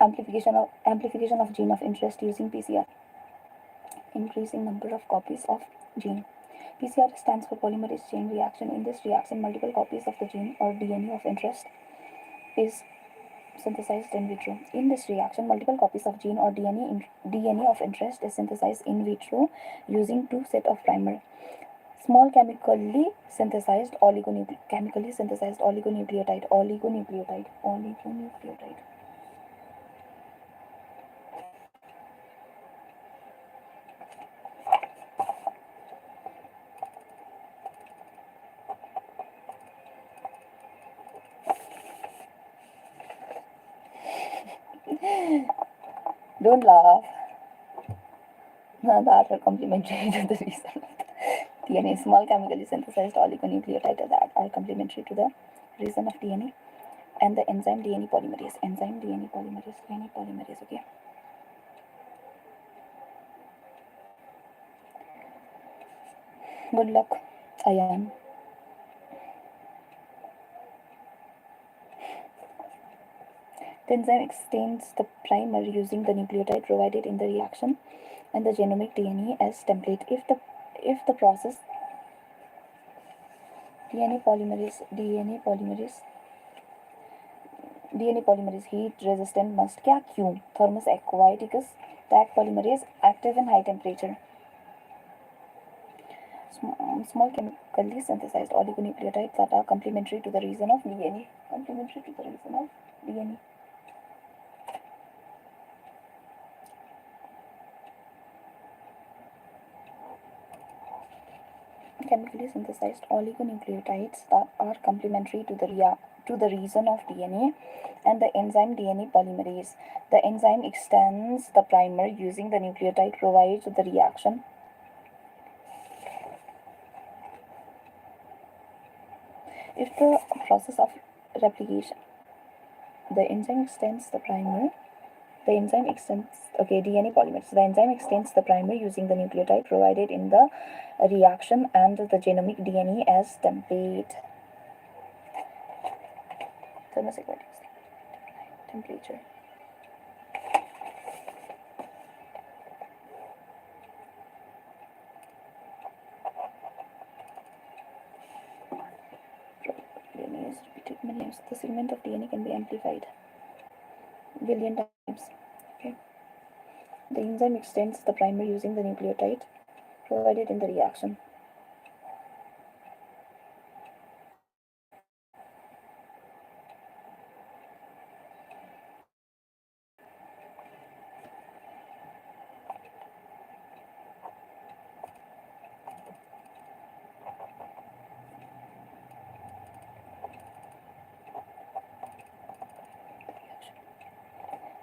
amplification of gene of interest using PCR. Increasing number of copies of gene. PCR stands for polymerase chain reaction. In this reaction, multiple copies of the gene or DNA of interest is synthesized in vitro. In this reaction, multiple copies of gene or DNA of interest is synthesized in vitro using two set of primer. Small chemically synthesized oligonucleotide. Don't laugh. No, that are complementary to the reason. DNA, small chemically synthesized oligonucleotides that are complementary to the reason of DNA and the enzyme DNA polymerase. Okay. Good luck, Ayan. The enzyme extends the primer using the nucleotide provided in the reaction and the genomic DNA as template. If the process DNA polymerase heat resistant must क्या क्यों? Thermus aquaticus tag polymerase active in high temperature. Small chemically synthesized oligonucleotides that are complementary to the reason of DNA. Chemically synthesized oligonucleotides that are complementary to the reason of DNA and the enzyme DNA polymerase. The enzyme extends the primer using the nucleotide provides the reaction. If the process of replication, the enzyme extends the primer. DNA polymerase. The enzyme extends the primer using the nucleotide provided in the reaction and the genomic DNA as template. Thermocycletics. Temperature. DNA is repeated many times. The segment of DNA can be amplified billion times. Okay. The enzyme extends the primer using the nucleotide provided in the reaction.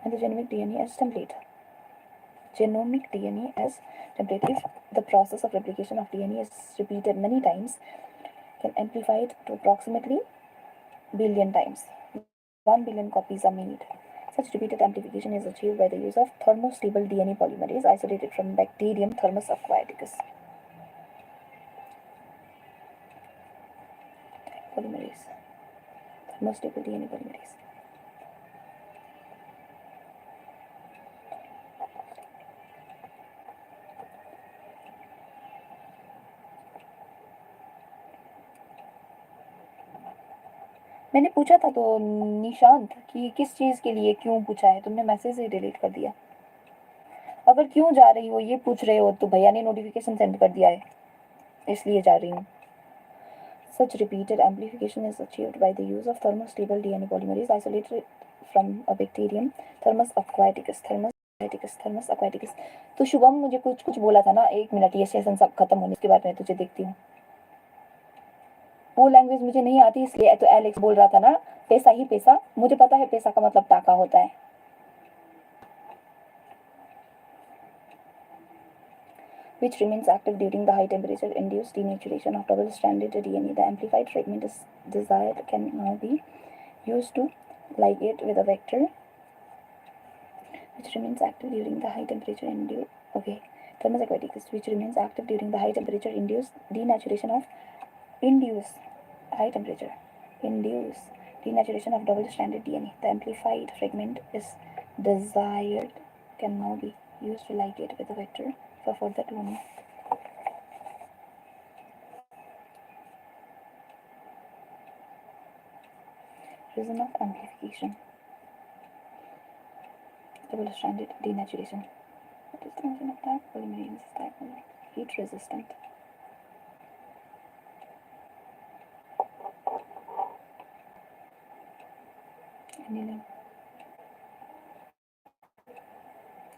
And the genomic DNA as template. If the process of replication of DNA is repeated many times, can amplify it to approximately billion times. 1 billion copies are made. Such repeated amplification is achieved by the use of thermostable DNA polymerase isolated from bacterium Thermus aquaticus. Thermostable DNA polymerase. मैंने पूछा था तो निशांत कि किस चीज़ के लिए क्यों पूछा है, तुमने मैसेज ही डिलीट कर दिया। अगर क्यों जा रही हो ये पूछ रहे हो तो भैया ने नोटिफिकेशन सेंड कर दिया है, इसलिए जा रही हूँ। Such repeated amplification is achieved by the use of thermostable DNA polymerase isolated from a bacterium Thermus aquaticus. तो शुभम मुझे कुछ बोला था ना, 1 मिनट, ये सेशन सब खत्म होने के बाद मैं तुझे देखती हूँ। वो लैंग्वेज मुझे नहीं आती इसलिए। तो एलेक्स बोल रहा था ना, पैसा ही पैसा, मुझे पता है पैसा का मतलब टाका होता है। which remains active during the high temperature induced denaturation of double-stranded DNA. The amplified fragment is desired can now be used to ligate with a vector which remains active during the high temperature induced thermoaquatics, which remains active during the high temperature induced denaturation of induced high temperature induced denaturation of double-stranded DNA. The amplified fragment is desired can now be used to ligate with a vector for further cloning. Reason of amplification. Double-stranded denaturation. What is the function of that? Polymerase is that heat resistant. Annealing.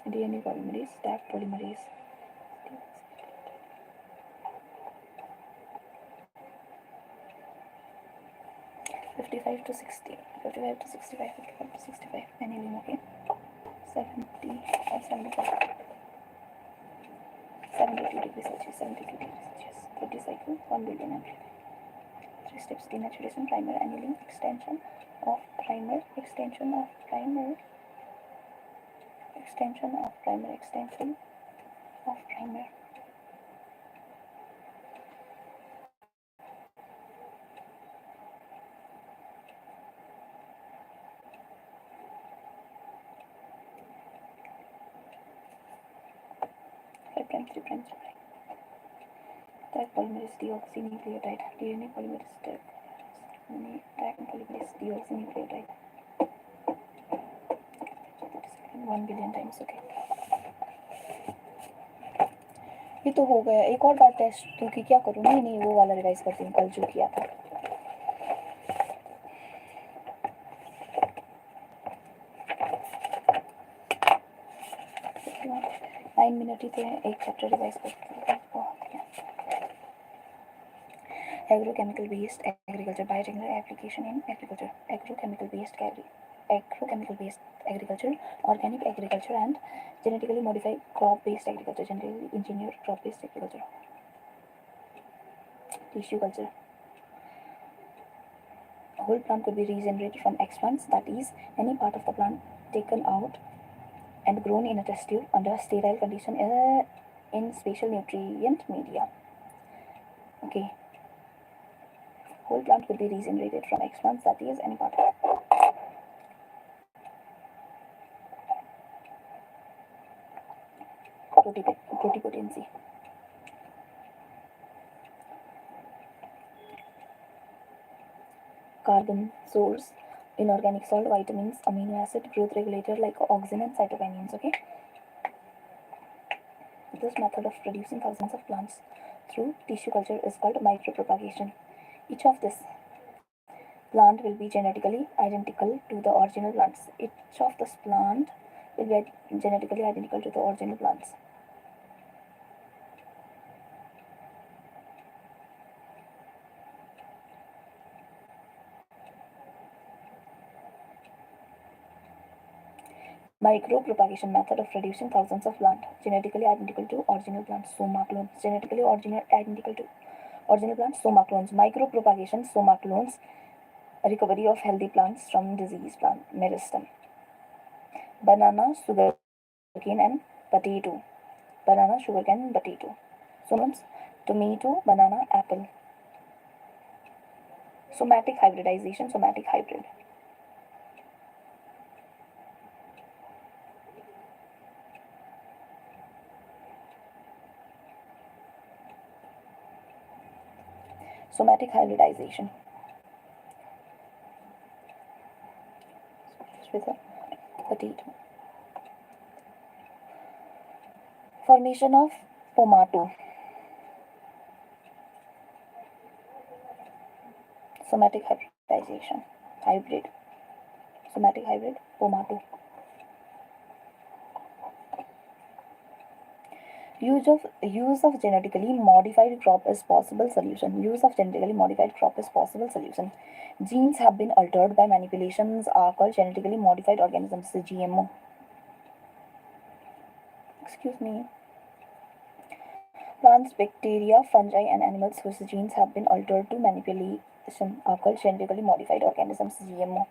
DNA polymerase, stack polymerase. Fifty-five to 65, annealing, okay. 70 or 75. 72 degrees Celsius, 30 cycle, 1 billion amplified. 3 steps: denaturation, primer, annealing, extension of primer, extension of primer, extension of primer, extension of primer. Tag polymerase deoxynucleotide, DNA polymerase tag polymerase deoxynucleotide. 1 billion times, okay. ये तो हो गया. एक और बार test तो कि क्या करूँ. नहीं वो वाला रिवाइज करती हूँ कल जो किया था. 9 मिनट ही थे. एक चैप्टर रिवाइज करती हूँ. Agrochemical based agriculture, biotechnology application in agriculture. Agrochemical based agriculture, organic agriculture, and genetically modified crop based agriculture, genetically engineered crop based agriculture. Tissue culture. A whole plant could be regenerated from explants, that is, any part of the plant taken out and grown in a test tube under sterile condition in spatial nutrient media. Okay. Whole plant could be regenerated from explants, that is, any part. Totipotency. Carbon source, inorganic salt, vitamins, amino acid, growth regulator like auxin and cytokinins. Okay. This method of producing thousands of plants through tissue culture is called micropropagation. Each of this plant will be genetically identical to the original plants. Each of this plant will be genetically identical to the original plants. Micropropagation method of producing thousands of plants genetically identical to original plants. Soma clones. Genetically identical to original plants. Soma clones. Micropropagation. Soma clones. Recovery of healthy plants from disease plant meristem. Banana, sugarcane, and potato. Banana, sugarcane, and potato. Somates: tomato, banana, apple. Somatic hybridization. Somatic hybrid. Somatic hybridization. With a potato. Formation of pomato. Somatic hybridization. Hybrid. Somatic hybrid. Pomato. Use of genetically modified crop is possible solution. Use of genetically modified crop is possible solution. Genes have been altered by manipulations are called genetically modified organisms, GMO. Excuse me. Plants, bacteria, fungi, and animals whose genes have been altered to manipulation are called genetically modified organisms, GMO.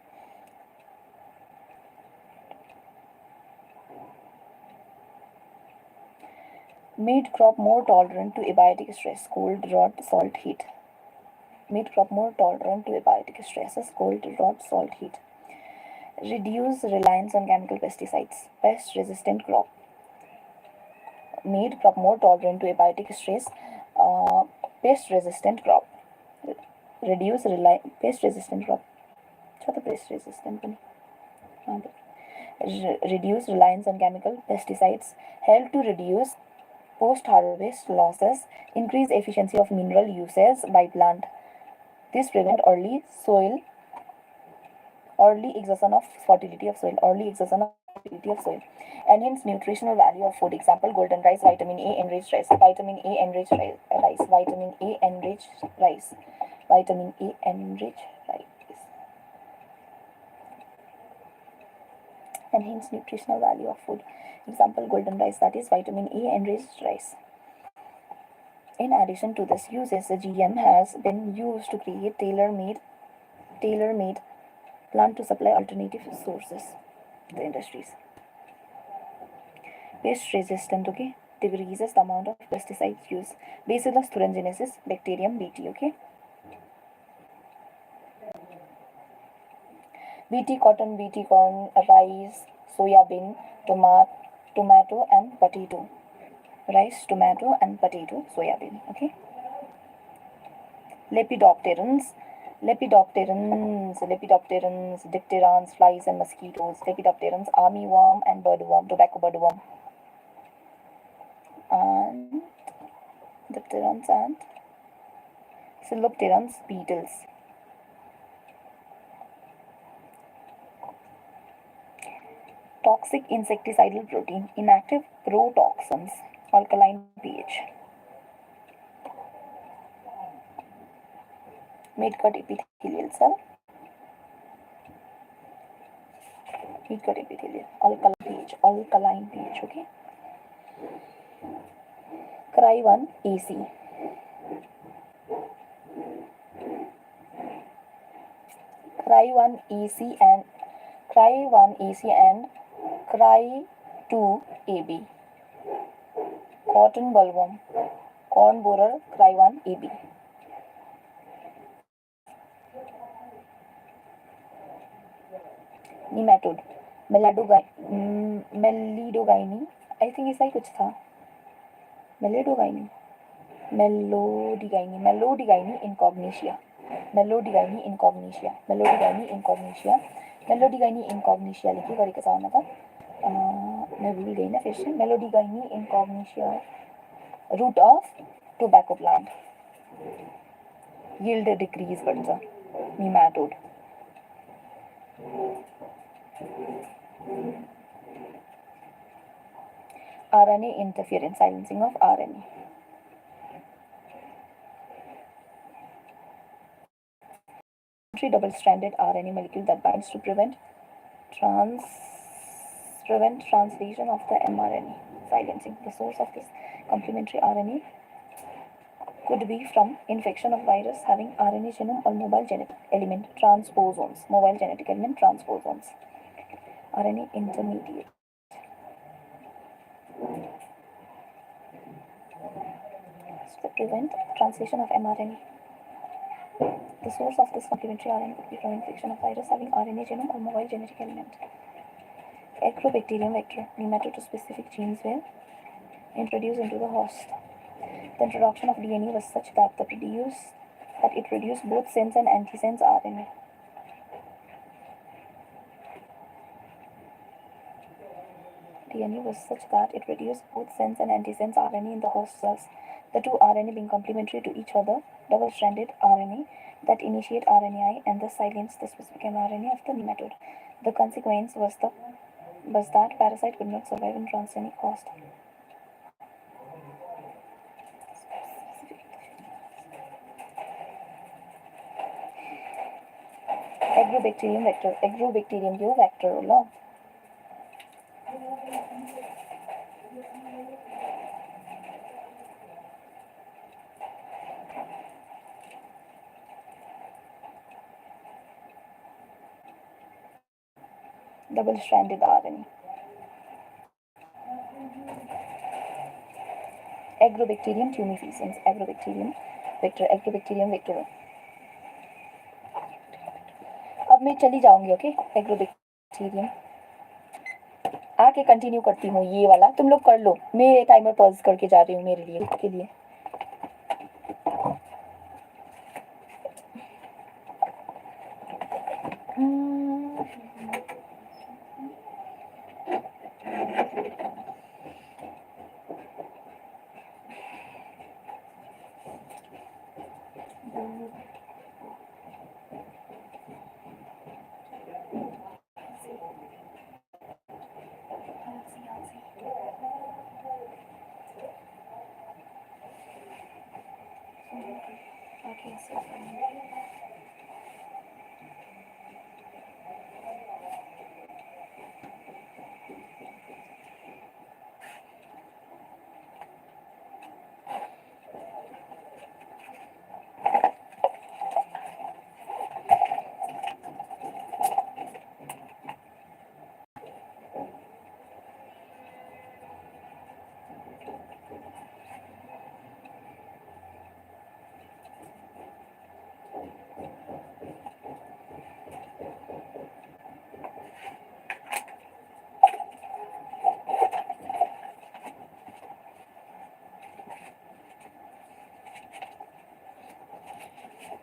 Made crop more tolerant to abiotic stress, cold, drought, salt, heat. Made crop more tolerant to abiotic stresses, cold, drought, salt, heat. Reduce reliance on chemical pesticides, pest resistant crop. Made crop more tolerant to abiotic stress, pest resistant crop. Reduce pest resistant crop. What the pest resistant one? Reduce reliance on chemical pesticides, help to reduce post-harvest losses, increase efficiency of mineral usage by plant. This prevent early exhaustion of fertility of soil, enhance nutritional value of food. Example: golden rice, vitamin A enriched rice, vitamin A enriched rice, vitamin A enriched rice, vitamin A enriched rice. Enhance nutritional value of food. Example: golden rice, that is vitamin A enriched rice. In addition to this uses, the GM has been used to create tailor-made plant to supply alternative sources to industries. Pest resistant, okay, decreases the amount of pesticides used. Bacillus thuringiensis, bacterium, BT, okay. BT cotton, BT corn, rice, soya bean, tomato and potato. Rice, tomato and potato, soya bean, okay. Lepidopterans, dipterans, flies and mosquitoes. Lepidopterans, armyworm and birdworm, tobacco birdworm. And dipterans and Coelopterans, beetles. Toxic insecticidal protein, inactive protoxins, alkaline pH. Mid-cut epithelial cell, mid-cut epithelial, alkaline pH, okay. Cry1 AC. Cry1 AC and Cry2 AB. Cotton bollworm, corn borer, Cry1 AB. Nematode, Meloidogyne, I think ऐसा ही कुछ था. मेलिडोगाइनी, मेलोडिगाइनी इनकॉग्निशिया, लेखी गरेको छ हुन त. मैं भूल गई ना फिर से. Meloidogyne incognita, root of tobacco plant. Yield decrease गर्छ. Nematode. RNA interference, silencing of RNA. Double-stranded RNA molecule that binds to prevent translation of the mRNA. Silencing. The source of this complementary RNA could be from infection of virus having RNA genome or mobile genetic element transposons. RNA intermediate. To prevent translation of mRNA. The source of this complementary RNA could be from infection of virus having RNA genome or mobile genetic element. Agrobacterium vector, nematode to specific genes were introduced into the host. The introduction of DNA was such that it produced both sense and antisense RNA. DNA was such that it produced both sense and antisense RNA in the host cells. The two RNA being complementary to each other, double-stranded RNA that initiate RNAi and thus silence the specific mRNA of the nematode. The consequence was that parasite could not survive in transgenic host. Agrobacterium vector. Agrobacterium vector. double stranded RNA. Agrobacterium tumefaciens, agrobacterium vector. अब मैं चली जाऊंगी, okay. Agrobacterium आके continue करती हूँ ये वाला, तुम लोग कर लो, मैं टाइमर पॉज करके जा रही हूँ मेरे लिए के लिए।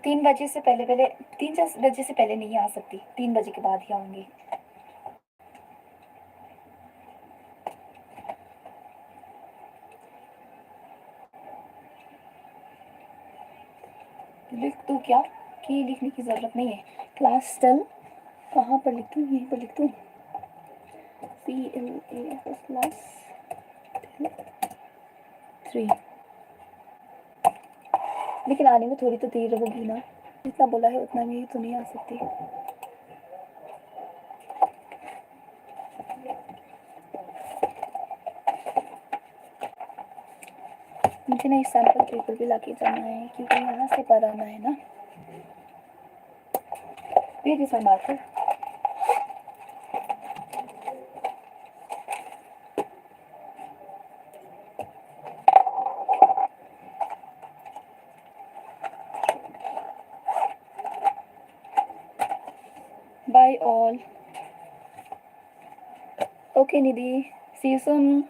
तीन बजे से पहले 3 बजे से पहले नहीं आ सकती, 3 बजे के बाद ही आऊंगी। लिख दूँ क्या कि लिखने की ज़रूरत नहीं है। क्लास 10 कहाँ पर लिख दूँ, यहीं पर लिख दूँ, PLA क्लास 3। लेकिन आने में थोड़ी तो देर होगी ना, जितना बोला है उतना में तो नहीं आ सकती। मुझे ना इस सैम्पल पेपर भी लाके जाना है क्योंकि यहाँ से पर आना है ना। Where is my marker? Bye all. Okay Nidhi, see you soon.